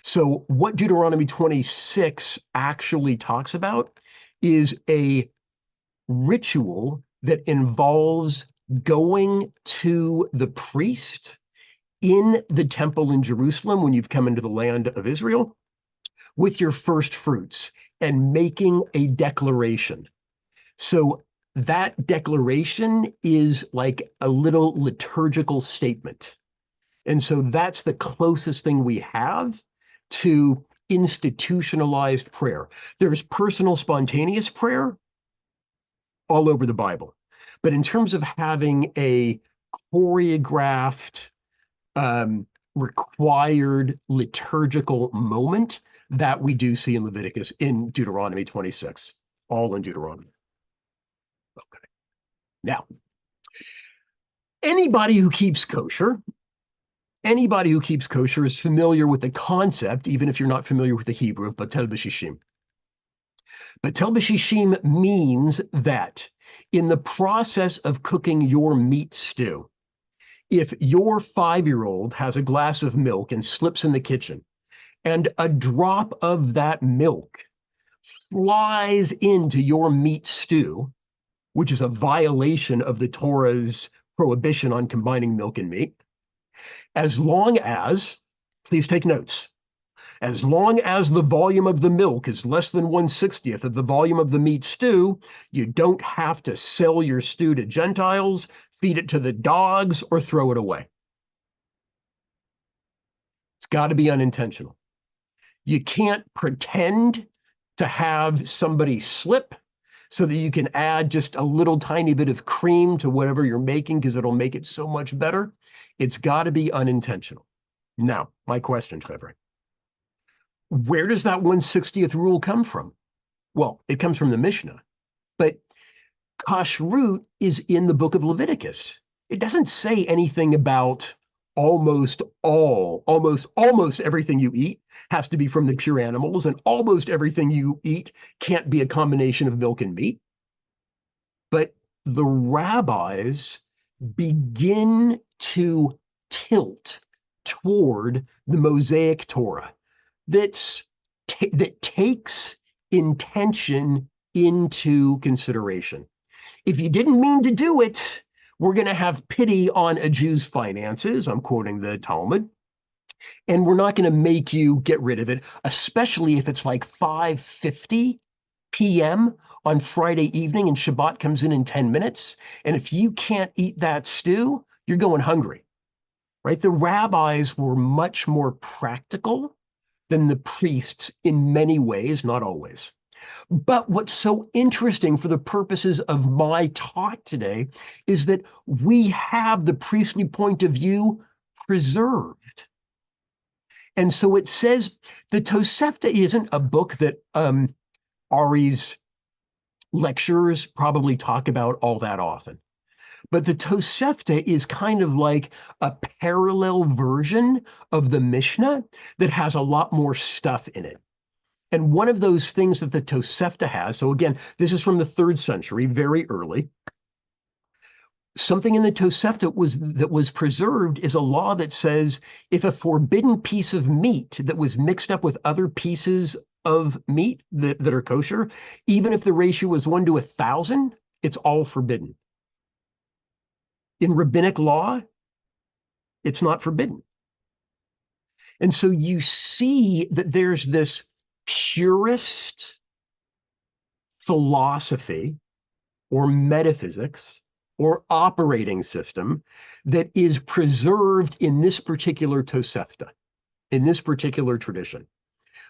So what Deuteronomy 26 actually talks about is a ritual that involves going to the priest in the temple in Jerusalem when you've come into the land of Israel with your first fruits and making a declaration. So that declaration is like a little liturgical statement. And so that's the closest thing we have to institutionalized prayer. There's personal spontaneous prayer all over the Bible. But in terms of having a choreographed, required liturgical moment, that we do see in Leviticus, in Deuteronomy 26, all in Deuteronomy. Okay. Now, anybody who keeps kosher is familiar with the concept, even if you're not familiar with the Hebrew, of Butel Bashim. Butel Bashim means that in the process of cooking your meat stew, if your 5-year-old has a glass of milk and slips in the kitchen, and a drop of that milk flies into your meat stew, which is a violation of the Torah's prohibition on combining milk and meat, as long as, please take notes, as long as the volume of the milk is less than 1/60th of the volume of the meat stew, you don't have to sell your stew to Gentiles, feed it to the dogs, or throw it away. It's got to be unintentional. You can't pretend to have somebody slip so that you can add just a little tiny bit of cream to whatever you're making because it'll make it so much better. It's got to be unintentional. Now, my question, Trevor. Where does that 1/60th rule come from? Well, it comes from the Mishnah, but kashrut is in the book of Leviticus. It doesn't say anything about almost everything you eat has to be from the pure animals, and almost everything you eat can't be a combination of milk and meat. But the rabbis begin to tilt toward the Mosaic Torah that takes intention into consideration. If you didn't mean to do it, we're going to have pity on a Jew's finances. I'm quoting the Talmud. And we're not going to make you get rid of it, especially if it's like 5:50 p.m. on Friday evening and Shabbat comes in 10 minutes. And if you can't eat that stew, you're going hungry, right? The rabbis were much more practical than the priests in many ways, not always. But what's so interesting for the purposes of my talk today is that we have the priestly point of view preserved. And so it says the Tosefta isn't a book that Ari's lecturers probably talk about all that often. But the Tosefta is kind of like a parallel version of the Mishnah that has a lot more stuff in it. And one of those things that the Tosefta has, so again, this is from the 3rd century, very early. Something in the Tosefta that was preserved is a law that says if a forbidden piece of meat that was mixed up with other pieces of meat that are kosher, even if the ratio was 1 to 1,000, it's all forbidden. In rabbinic law, it's not forbidden. And so you see that there's this purist philosophy or metaphysics or operating system that is preserved in this particular Tosefta, in this particular tradition.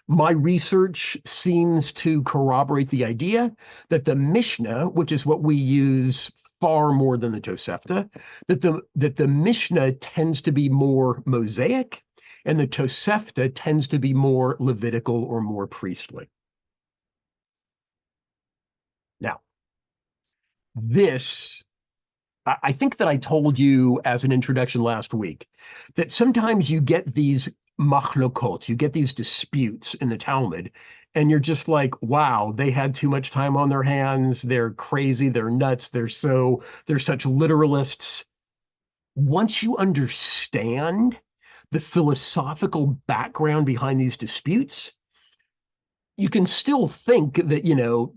My research seems to corroborate the idea that the Mishnah, which is what we use far more than the Tosefta, that the Mishnah tends to be more Mosaic and the Tosefta tends to be more Levitical or more priestly. Now, I think that I told you as an introduction last week that sometimes you get these machlokot, you get these disputes in the Talmud, and you're just like, wow, they had too much time on their hands. They're crazy. They're nuts. They're such literalists. Once you understand the philosophical background behind these disputes, you can still think that,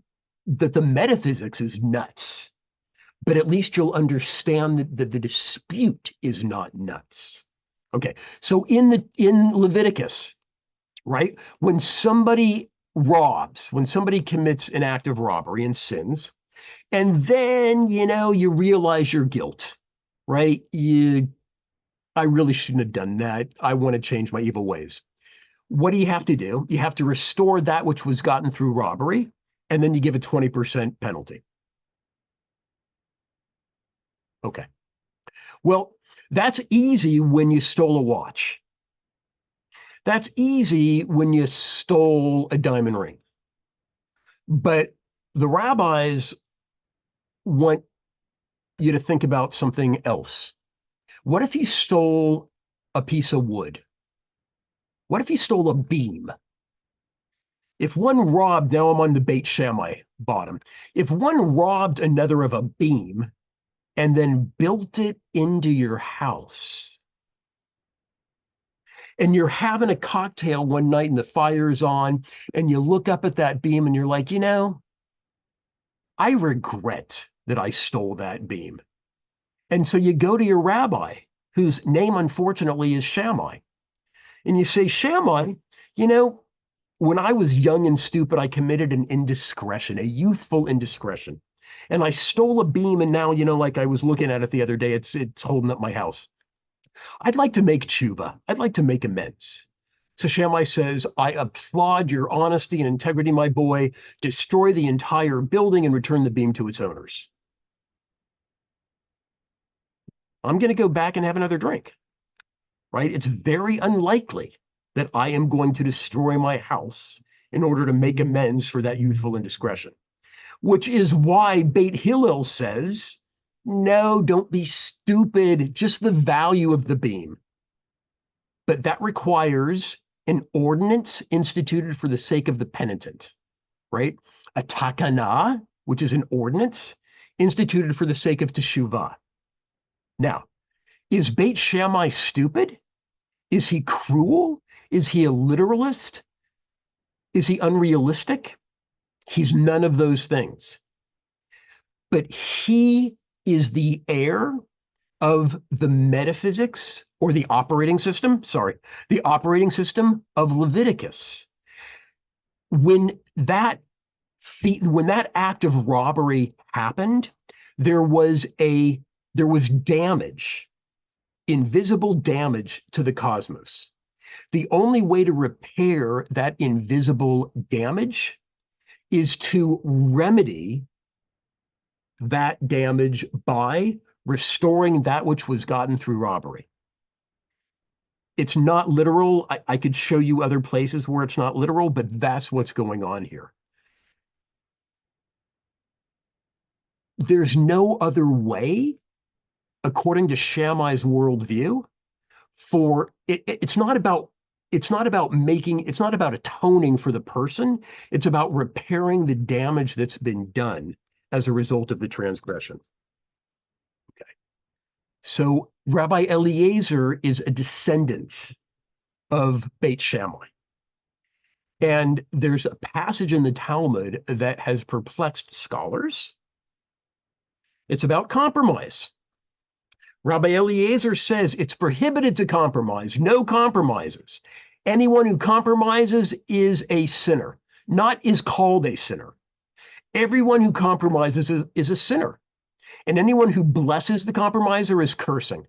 that the metaphysics is nuts, but at least you'll understand that the dispute is not nuts. Okay, so in Leviticus, right, when somebody commits an act of robbery and sins, and then you realize your guilt, right? I really shouldn't have done that. I want to change my evil ways. What do? You have to restore that which was gotten through robbery, and then you give a 20% penalty. Okay. Well, that's easy when you stole a watch. That's easy when you stole a diamond ring. But the rabbis want you to think about something else. What if you stole a piece of wood? What if you stole a beam? If one robbed, now I'm on the Beit Shammai bottom. If one robbed another of a beam and then built it into your house, and you're having a cocktail one night and the fire's on, and you look up at that beam and you're like, I regret that I stole that beam. And so you go to your rabbi, whose name unfortunately is Shammai, and you say, Shammai, when I was young and stupid, I committed an indiscretion, a youthful indiscretion. And I stole a beam, and now, like I was looking at it the other day, it's holding up my house. I'd like to make tshuva. I'd like to make amends. So Shammai says, I applaud your honesty and integrity, my boy. Destroy the entire building and return the beam to its owners. I'm going to go back and have another drink, right? It's very unlikely that I am going to destroy my house in order to make amends for that youthful indiscretion, which is why Beit Hillel says, no, don't be stupid, just the value of the beam. But that requires an ordinance instituted for the sake of the penitent, right? A takana, which is an ordinance instituted for the sake of teshuvah. Now, is Beit Shammai stupid? Is he cruel? Is he a literalist? Is he unrealistic? He's none of those things. But he is the heir of the metaphysics or the operating system of Leviticus. When that act of robbery happened, there was damage, invisible damage to the cosmos. The only way to repair that invisible damage is to remedy that damage by restoring that which was gotten through robbery. It's not literal. I could show you other places where it's not literal, but that's what's going on here. There's no other way, according to Shammai's worldview, for it. It's not about atoning for the person. It's about repairing the damage that's been done as a result of the transgression. Okay. So Rabbi Eliezer is a descendant of Beit Shammai. And there's a passage in the Talmud that has perplexed scholars. It's about compromise. Rabbi Eliezer says it's prohibited to compromise, no compromises. Anyone who compromises is a sinner, not is called a sinner. Everyone who compromises is a sinner. And anyone who blesses the compromiser is cursing.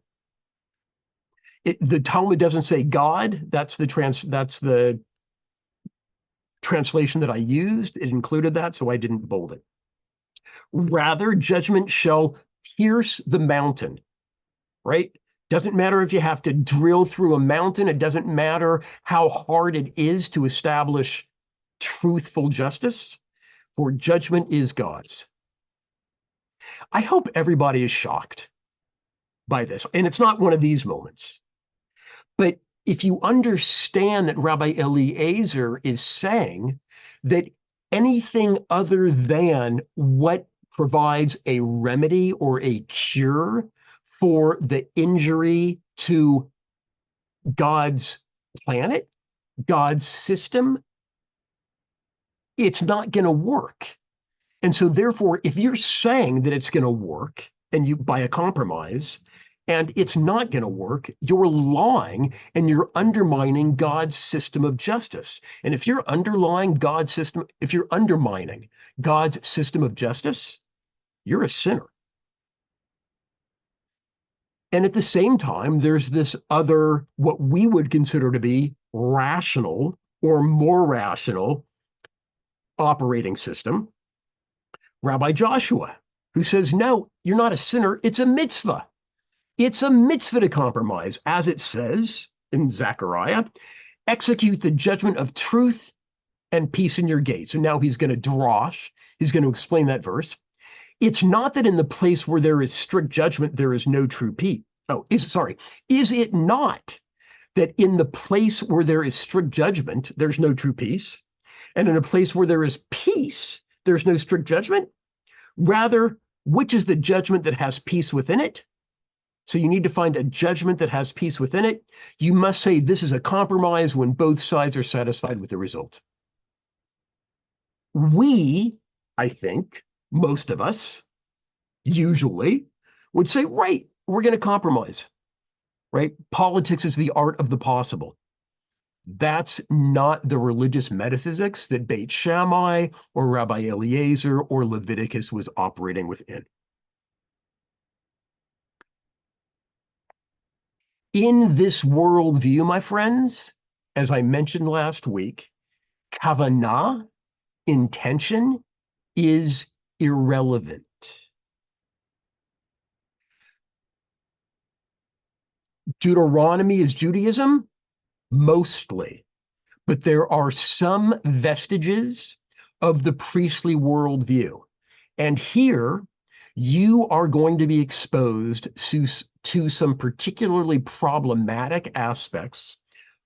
The Talmud doesn't say God, that's the translation that I used, it included that, so I didn't bold it. Rather, judgment shall pierce the mountain, right? Doesn't matter if you have to drill through a mountain. It doesn't matter how hard it is to establish truthful justice, for judgment is God's. I hope everybody is shocked by this. And it's not one of these moments. But if you understand that Rabbi Eliezer is saying that anything other than what provides a remedy or a cure for the injury to God's planet, God's system, it's not going to work. And so therefore, if you're saying that it's going to work and you by a compromise, and it's not going to work, you're lying and you're undermining God's system of justice. And if you're undermining God's system of justice, you're a sinner. And at the same time, there's this other, what we would consider to be rational or more rational operating system, Rabbi Joshua, who says, no, you're not a sinner, it's a mitzvah. It's a mitzvah to compromise, as it says in Zechariah, execute the judgment of truth and peace in your gates. And now he's going to explain that verse. It's not that in the place where there is strict judgment, there is no true peace. Is it not that in the place where there is strict judgment, there's no true peace? And in a place where there is peace, there's no strict judgment? Rather, which is the judgment that has peace within it? So you need to find a judgment that has peace within it. You must say this is a compromise when both sides are satisfied with the result. We, I think, most of us, usually, would say, right, we're going to compromise, right? Politics is the art of the possible. That's not the religious metaphysics that Beit Shammai or Rabbi Eliezer or Leviticus was operating within. In this worldview, my friends, as I mentioned last week, kavanah, intention, is irrelevant. Deuteronomy is Judaism? Mostly. But there are some vestiges of the priestly worldview. And here, you are going to be exposed to some particularly problematic aspects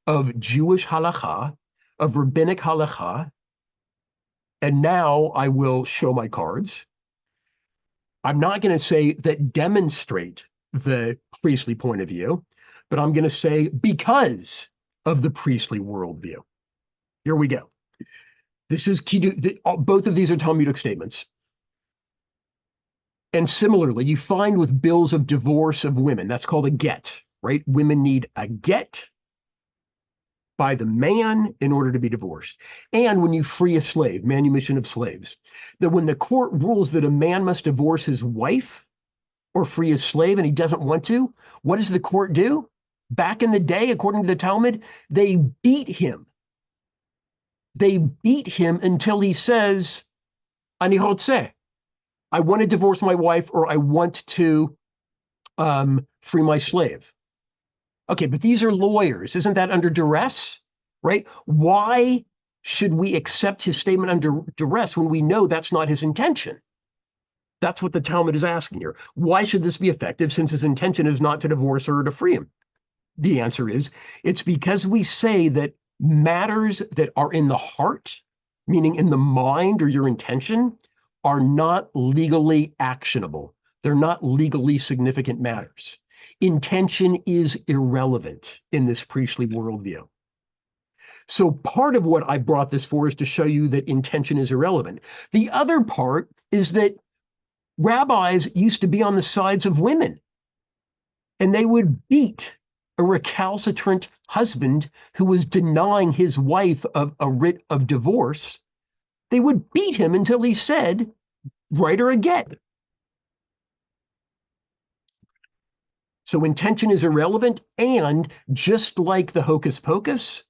of Jewish halakha, of rabbinic halakha. And now I will show my cards. I'm not going to say that demonstrate the priestly point of view, but I'm going to say because of the priestly worldview. Here we go. This is both of these are Talmudic statements. And similarly, you find with bills of divorce of women, that's called a get, right? Women need a get by the man in order to be divorced. And when you free a slave, manumission of slaves, that when the court rules that a man must divorce his wife or free a slave and he doesn't want to, what does the court do? Back in the day, according to the Talmud, they beat him. They beat him until he says, Ani hotzeh, I want to divorce my wife or I want to free my slave. Okay, but these are lawyers. Isn't that under duress, right? Why should we accept his statement under duress when we know that's not his intention? That's what the Talmud is asking here. Why should this be effective since his intention is not to divorce her or to free him? The answer is, it's because we say that matters that are in the heart, meaning in the mind or your intention, are not legally actionable. They're not legally significant matters. Intention is irrelevant in this priestly worldview. So part of what I brought this for is to show you that intention is irrelevant. The other part is that rabbis used to be on the sides of women, and they would beat a recalcitrant husband who was denying his wife of a writ of divorce. They would beat him until he said, write her a get. So intention is irrelevant, and just like the hocus pocus,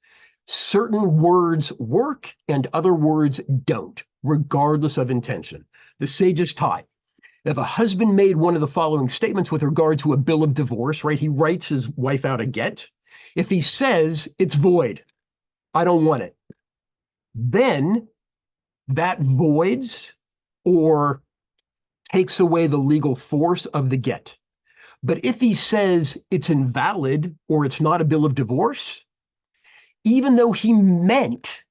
certain words work and other words don't, regardless of intention. The sages taught, if a husband made one of the following statements with regard to a bill of divorce, right? He writes his wife out a get. If he says it's void, I don't want it, then that voids or takes away the legal force of the get. But if he says it's invalid or it's not a bill of divorce, even though he meant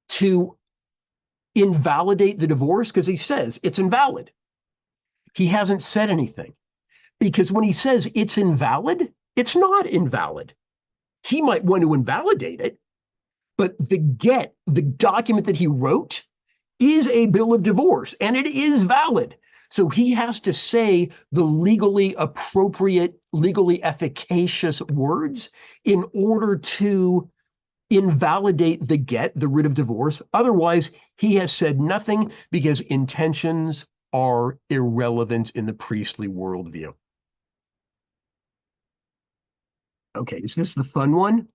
to invalidate the divorce, because he says it's invalid, he hasn't said anything. Because when he says it's invalid, it's not invalid. He might want to invalidate it, but the get, the document that he wrote, is a bill of divorce, and it is valid. So he has to say the legally appropriate, legally efficacious words in order to invalidate the get, the writ of divorce. Otherwise, he has said nothing, because intentions are irrelevant in the priestly worldview. Okay, is this the fun one?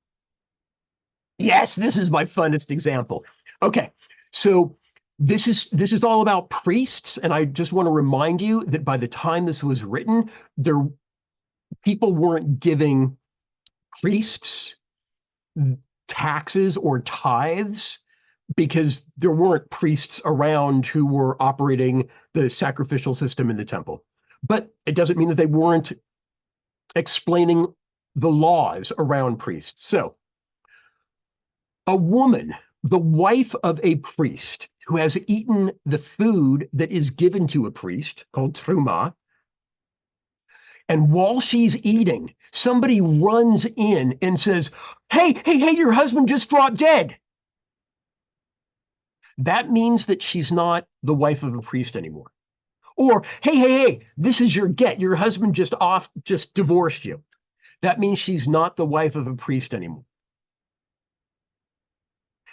Yes, this is my funnest example. Okay, so this is all about priests, and I just want to remind you that by the time this was written, people weren't giving priests taxes or tithes because there weren't priests around who were operating the sacrificial system in the temple. But it doesn't mean that they weren't explaining the laws around priests. So, a woman, the wife of a priest, who has eaten the food that is given to a priest, called truma, and while she's eating, somebody runs in and says, hey, your husband just dropped dead. That means that she's not the wife of a priest anymore. Or, hey, this is your get. Your husband just divorced you. That means she's not the wife of a priest anymore.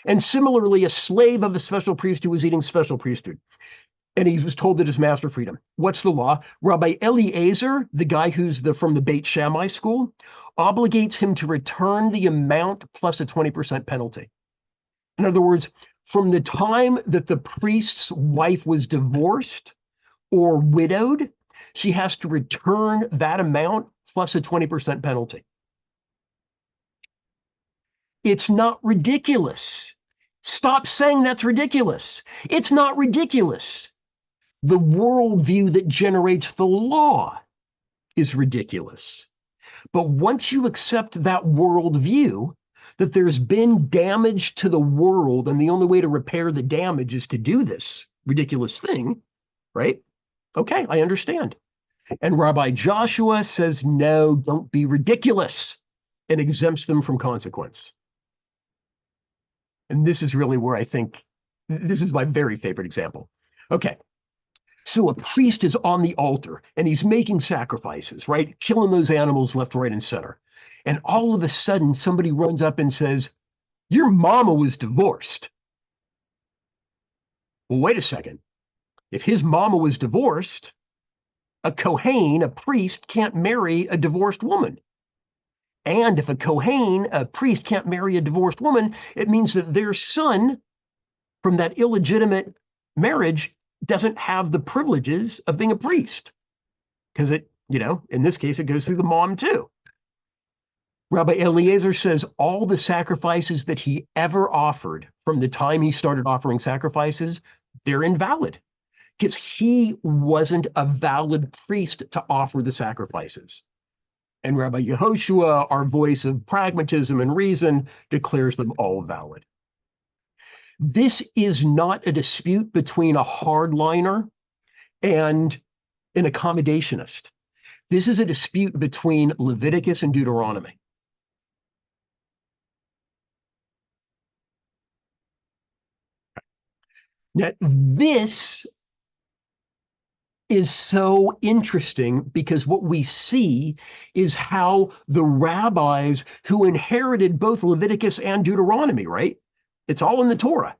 And similarly, a slave of a special priest who was eating special priesthood, and he was told that his master freed him. What's the law? Rabbi Eliezer, the guy who's from the Beit Shammai school, obligates him to return the amount plus a 20% penalty. In other words, from the time that the priest's wife was divorced or widowed, she has to return that amount plus a 20% penalty. It's not ridiculous. Stop saying that's ridiculous. It's not ridiculous. The worldview that generates the law is ridiculous. But once you accept that worldview, that there's been damage to the world, and the only way to repair the damage is to do this ridiculous thing, right? Okay, I understand. And Rabbi Joshua says, no, don't be ridiculous, and exempts them from consequence. And this is really where I think, this is my very favorite example. Okay, so a priest is on the altar, and he's making sacrifices, right? Killing those animals left, right, and center. And all of a sudden, somebody runs up and says, your mama was divorced. Well, wait a second. If his mama was divorced, a Kohen, a priest, can't marry a divorced woman. And if a Kohen, a priest, can't marry a divorced woman, it means that their son from that illegitimate marriage doesn't have the privileges of being a priest. Because in this case, it goes through the mom too. Rabbi Eliezer says all the sacrifices that he ever offered from the time he started offering sacrifices, they're invalid, because he wasn't a valid priest to offer the sacrifices. And Rabbi Yehoshua, our voice of pragmatism and reason, declares them all valid. This is not a dispute between a hardliner and an accommodationist. This is a dispute between Leviticus and Deuteronomy. Now, this is so interesting because what we see is how the rabbis who inherited both Leviticus and Deuteronomy, right? It's all in the Torah.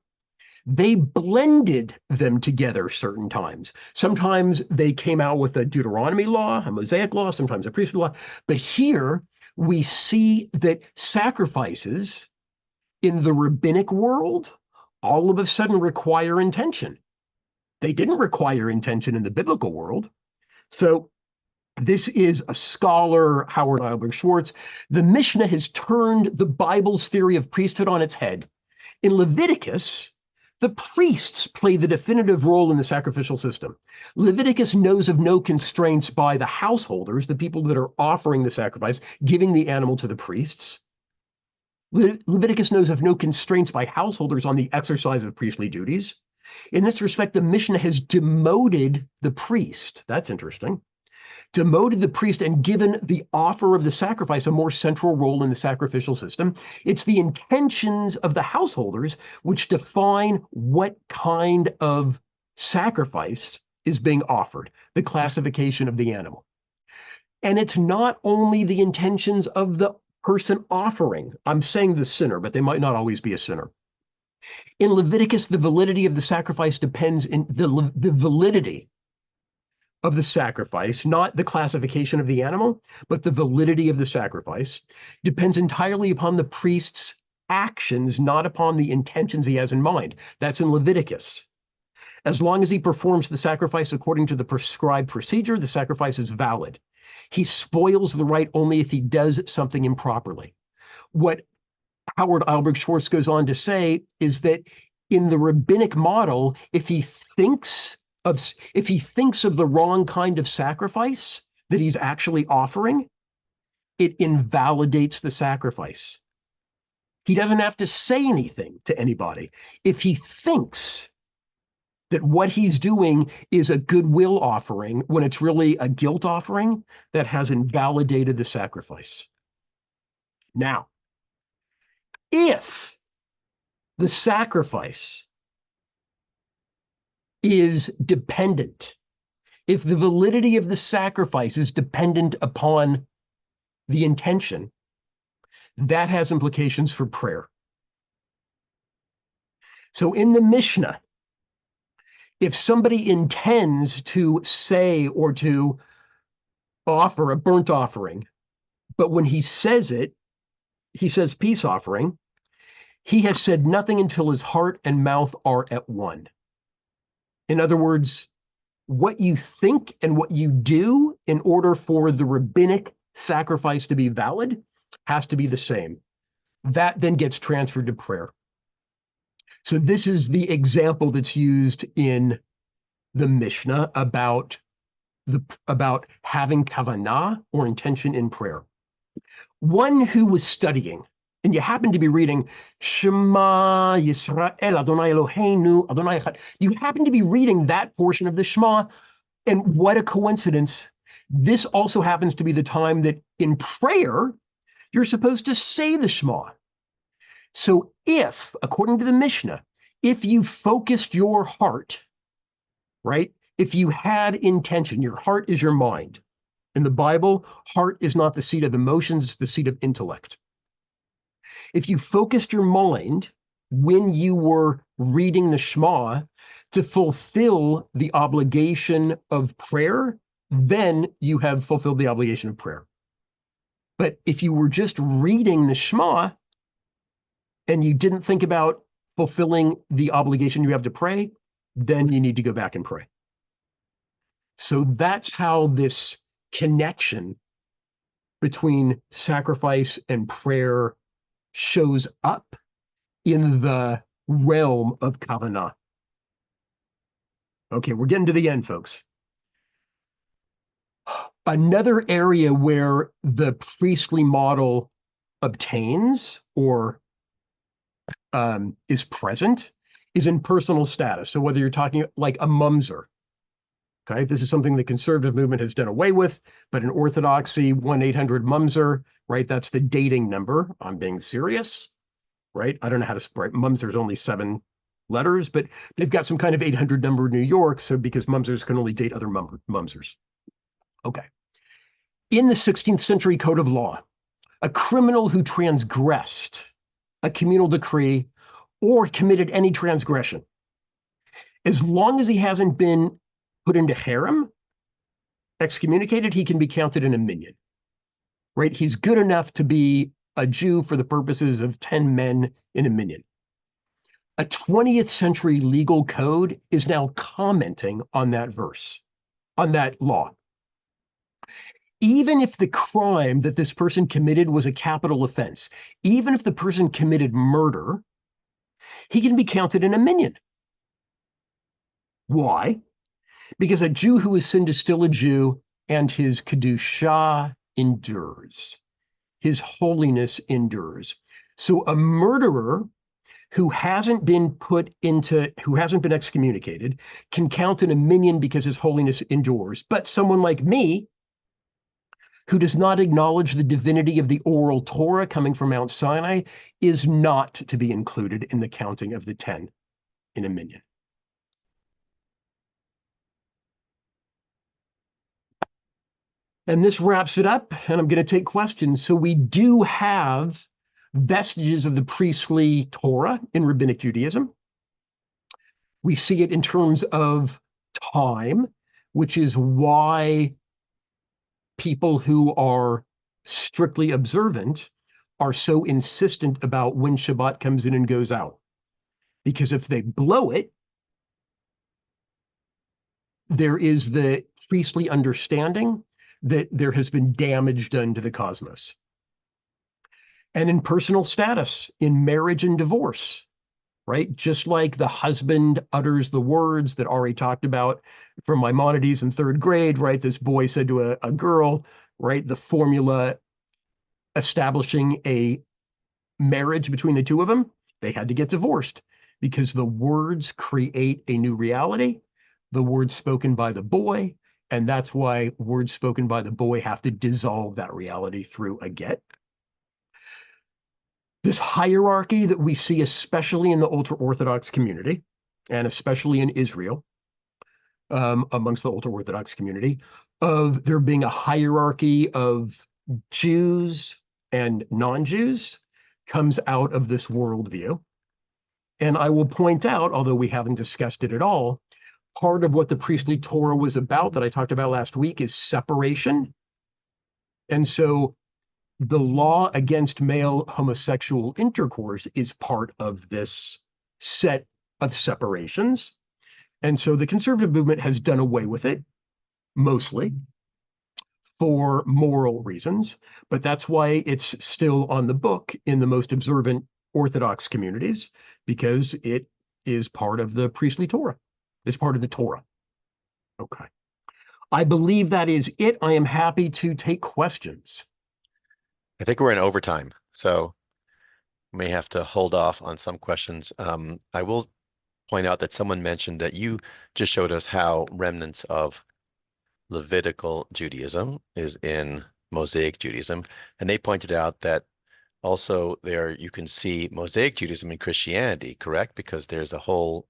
They blended them together certain times. Sometimes they came out with a Deuteronomy law, a Mosaic law, sometimes a priestly law. But here we see that sacrifices in the rabbinic world all of a sudden require intention. They didn't require intention in the biblical world. So this is a scholar, Howard Eilberg Schwartz. The Mishnah has turned the Bible's theory of priesthood on its head. In Leviticus, the priests play the definitive role in the sacrificial system. Leviticus knows of no constraints by the householders, the people that are offering the sacrifice, giving the animal to the priests. Leviticus knows of no constraints by householders on the exercise of priestly duties. In this respect, the Mishnah has demoted the priest. That's interesting. Demoted the priest and given the offer of the sacrifice a more central role in the sacrificial system. It's the intentions of the householders which define what kind of sacrifice is being offered, the classification of the animal. And it's not only the intentions of the person offering. I'm saying the sinner, but they might not always be a sinner. In Leviticus, the validity of the sacrifice depends in the validity of the sacrifice, not the classification of the animal, but the validity of the sacrifice, depends entirely upon the priest's actions, not upon the intentions he has in mind. That's in Leviticus. As long as he performs the sacrifice according to the prescribed procedure, the sacrifice is valid. He spoils the rite only if he does something improperly. What Howard Eilberg Schwartz goes on to say is that in the rabbinic model, if he thinks of the wrong kind of sacrifice that he's actually offering, it invalidates the sacrifice. He doesn't have to say anything to anybody. If he thinks that what he's doing is a goodwill offering when it's really a guilt offering, that has invalidated the sacrifice. Now, if the sacrifice is dependent, if the validity of the sacrifice is dependent upon the intention, that has implications for prayer. So in the Mishnah, if somebody intends to say or to offer a burnt offering, but when he says it, he says peace offering, he has said nothing until his heart and mouth are at one. In other words, what you think and what you do in order for the rabbinic sacrifice to be valid has to be the same. That then gets transferred to prayer. So this is the example that's used in the Mishnah about having kavanah or intention in prayer. One who was studying, and you happen to be reading Shema Yisrael Adonai Eloheinu Adonai Echad, you happen to be reading that portion of the Shema, and what a coincidence. This also happens to be the time that in prayer, you're supposed to say the Shema. So if, according to the Mishnah, if you focused your heart, right? If you had intention, your heart is your mind. In the Bible, heart is not the seat of emotions, it's the seat of intellect. If you focused your mind when you were reading the Shema to fulfill the obligation of prayer, then you have fulfilled the obligation of prayer. But if you were just reading the Shema and you didn't think about fulfilling the obligation you have to pray, then you need to go back and pray. So that's how this connection between sacrifice and prayer shows up in the realm of kavanah. Okay, we're getting to the end, folks. Another area where the priestly model obtains or is present is in personal status. So whether you're talking like a mumser, okay, this is something the conservative movement has done away with, but in Orthodoxy, 1-800-MUMSER, right? That's the dating number. I'm being serious, right? I don't know how to write mumser's only 7 letters, but they've got some kind of 800 number in New York, so because mumsers can only date other mumsers. Okay. In the 16th century code of law, a criminal who transgressed a communal decree or committed any transgression, as long as he hasn't been put into harem, excommunicated, he can be counted in a minion, right? He's good enough to be a Jew for the purposes of 10 men in a minyan. A 20th century legal code is now commenting on that verse, on that law. Even if the crime that this person committed was a capital offense, even if the person committed murder, he can be counted in a minyan. Why? Because a Jew who has sinned is still a Jew, and his kedusha endures. His holiness endures. So a murderer who hasn't been excommunicated can count in a minyan because his holiness endures. But someone like me, who does not acknowledge the divinity of the oral Torah coming from Mount Sinai, is not to be included in the counting of the 10 in a minyan. And this wraps it up, and I'm going to take questions. So we do have vestiges of the priestly Torah in Rabbinic Judaism. We see it in terms of time, which is why people who are strictly observant are so insistent about when Shabbat comes in and goes out. Because if they blow it, there is the priestly understanding that there has been damage done to the cosmos. And in personal status, in marriage and divorce, right? Just like the husband utters the words that Ari talked about from Maimonides in 3rd grade, right? This boy said to a girl, right? The formula establishing a marriage between the two of them, they had to get divorced because the words create a new reality, the words spoken by the boy, and that's why words spoken by the boy have to dissolve that reality through a get. This hierarchy that we see, especially in the ultra-Orthodox community, and especially in Israel, amongst the ultra-Orthodox community, of there being a hierarchy of Jews and non-Jews, comes out of this worldview. And I will point out, although we haven't discussed it at all, part of what the priestly Torah was about that I talked about last week is separation. And so the law against male homosexual intercourse is part of this set of separations. And so the conservative movement has done away with it, mostly, for moral reasons. But that's why it's still on the book in the most observant Orthodox communities, because it is part of the priestly Torah. It's part of the Torah. Okay. I believe that is it. I am happy to take questions. I think we're in overtime, so we may have to hold off on some questions. I will point out that someone mentioned that you just showed us how remnants of Levitical Judaism is in Mosaic Judaism, and they pointed out that also there you can see Mosaic Judaism in Christianity, correct? Because there's a whole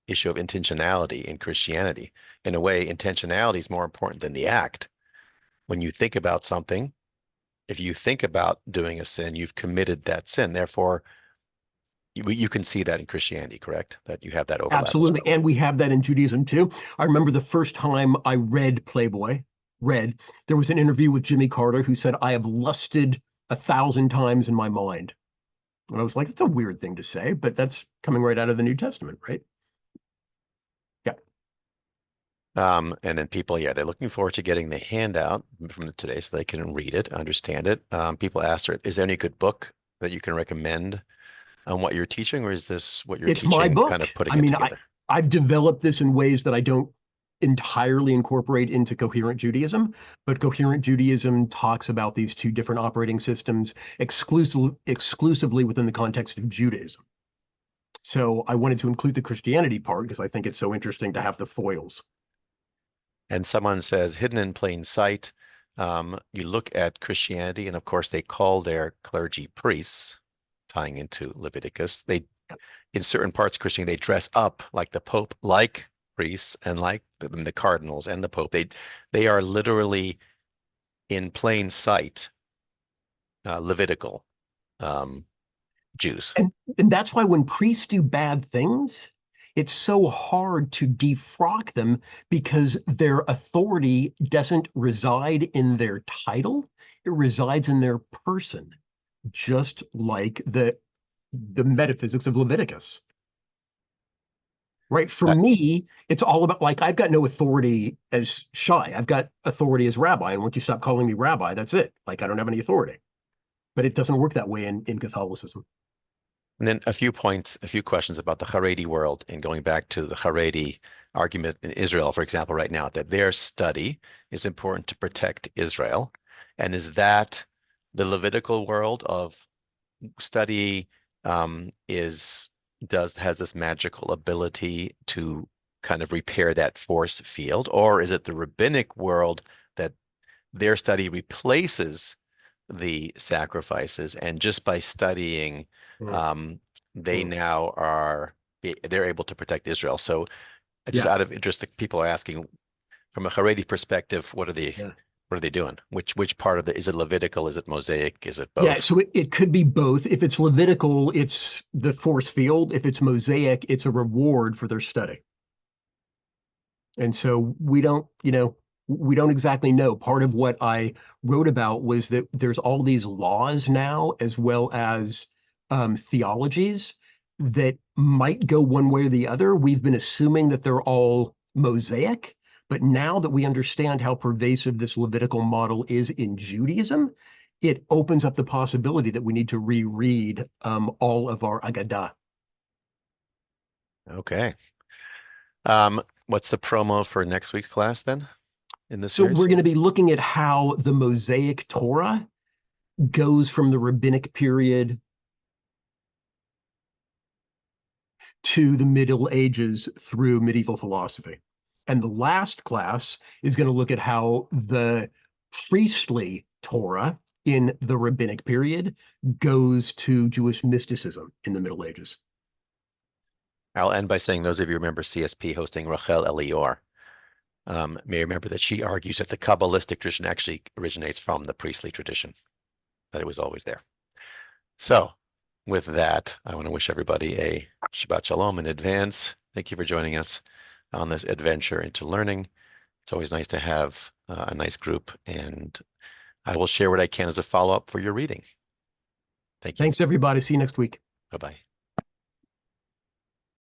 issue of intentionality in Christianity. In a way, intentionality is more important than the act. When you think about something, if you think about doing a sin, you've committed that sin. Therefore, you can see that in Christianity, correct? That you have that overlap. Absolutely. And we have that in Judaism too. I remember the first time I read Playboy, there was an interview with Jimmy Carter who said, I have lusted 1,000 times in my mind. And I was like, that's a weird thing to say, but that's coming right out of the New Testament, right? Yeah. And then people, yeah, they're looking forward to getting the handout from today so they can read it, understand it. People ask, is there any good book that you can recommend on what you're teaching, or is this what you're teaching, my book. kind of putting it together? I've developed this in ways that I don't entirely incorporate into coherent Judaism, but coherent Judaism talks about these two different operating systems exclusively within the context of Judaism. So I wanted to include the Christianity part because I think it's so interesting to have the foils. And someone says, hidden in plain sight, you look at Christianity, and of course they call their clergy priests, tying into Leviticus. They, in certain parts of Christianity, they dress up like the Pope, like priests, and like the cardinals and the Pope. They are literally in plain sight Levitical Jews. And that's why when priests do bad things, it's so hard to defrock them because their authority doesn't reside in their title, it resides in their person. just like the metaphysics of Leviticus. Right. For Uh, me, it's all about, like, I've got no authority as Shai. I've got authority as rabbi. And once you stop calling me rabbi, that's it. Like, I don't have any authority. But it doesn't work that way in Catholicism. And then a few points, a few questions about the Haredi world and going back to the Haredi argument in Israel, for example, right now, that their study is important to protect Israel. And is that the Levitical world of study has this magical ability to kind of repair that force field, or is it the rabbinic world that their study replaces the sacrifices, and just by studying, Mm, they mm. now they're able to protect Israel? So just Yeah. out of interest, people are asking from a Haredi perspective, Yeah. what are they doing? Which part of is it Levitical? Is it Mosaic? Is it Yeah. both? So it could be both. If it's Levitical, it's the force field. If it's Mosaic, it's a reward for their study. And so we don't exactly know. Part of what I wrote about was that there's all these laws now, as well as theologies that might go one way or the other. We've been assuming that they're all Mosaic, but now that we understand how pervasive this Levitical model is in Judaism, it opens up the possibility that we need to reread all of our Agadah. Okay. What's the promo for next week's class then in this So we're series? going to be looking at how the Mosaic Torah goes from the rabbinic period to the Middle Ages through medieval philosophy. And the last class is going to look at how the priestly Torah in the rabbinic period goes to Jewish mysticism in the Middle Ages. I'll end by saying those of you who remember CSP hosting Rachel Elior may remember that she argues that the Kabbalistic tradition actually originates from the priestly tradition, that it was always there. So with that, I want to wish everybody a Shabbat Shalom in advance. Thank you for joining us on this adventure into learning. It's always nice to have a nice group, and I will share what I can as a follow-up for your reading. Thank you. Thanks, everybody. See you next week. Bye-bye.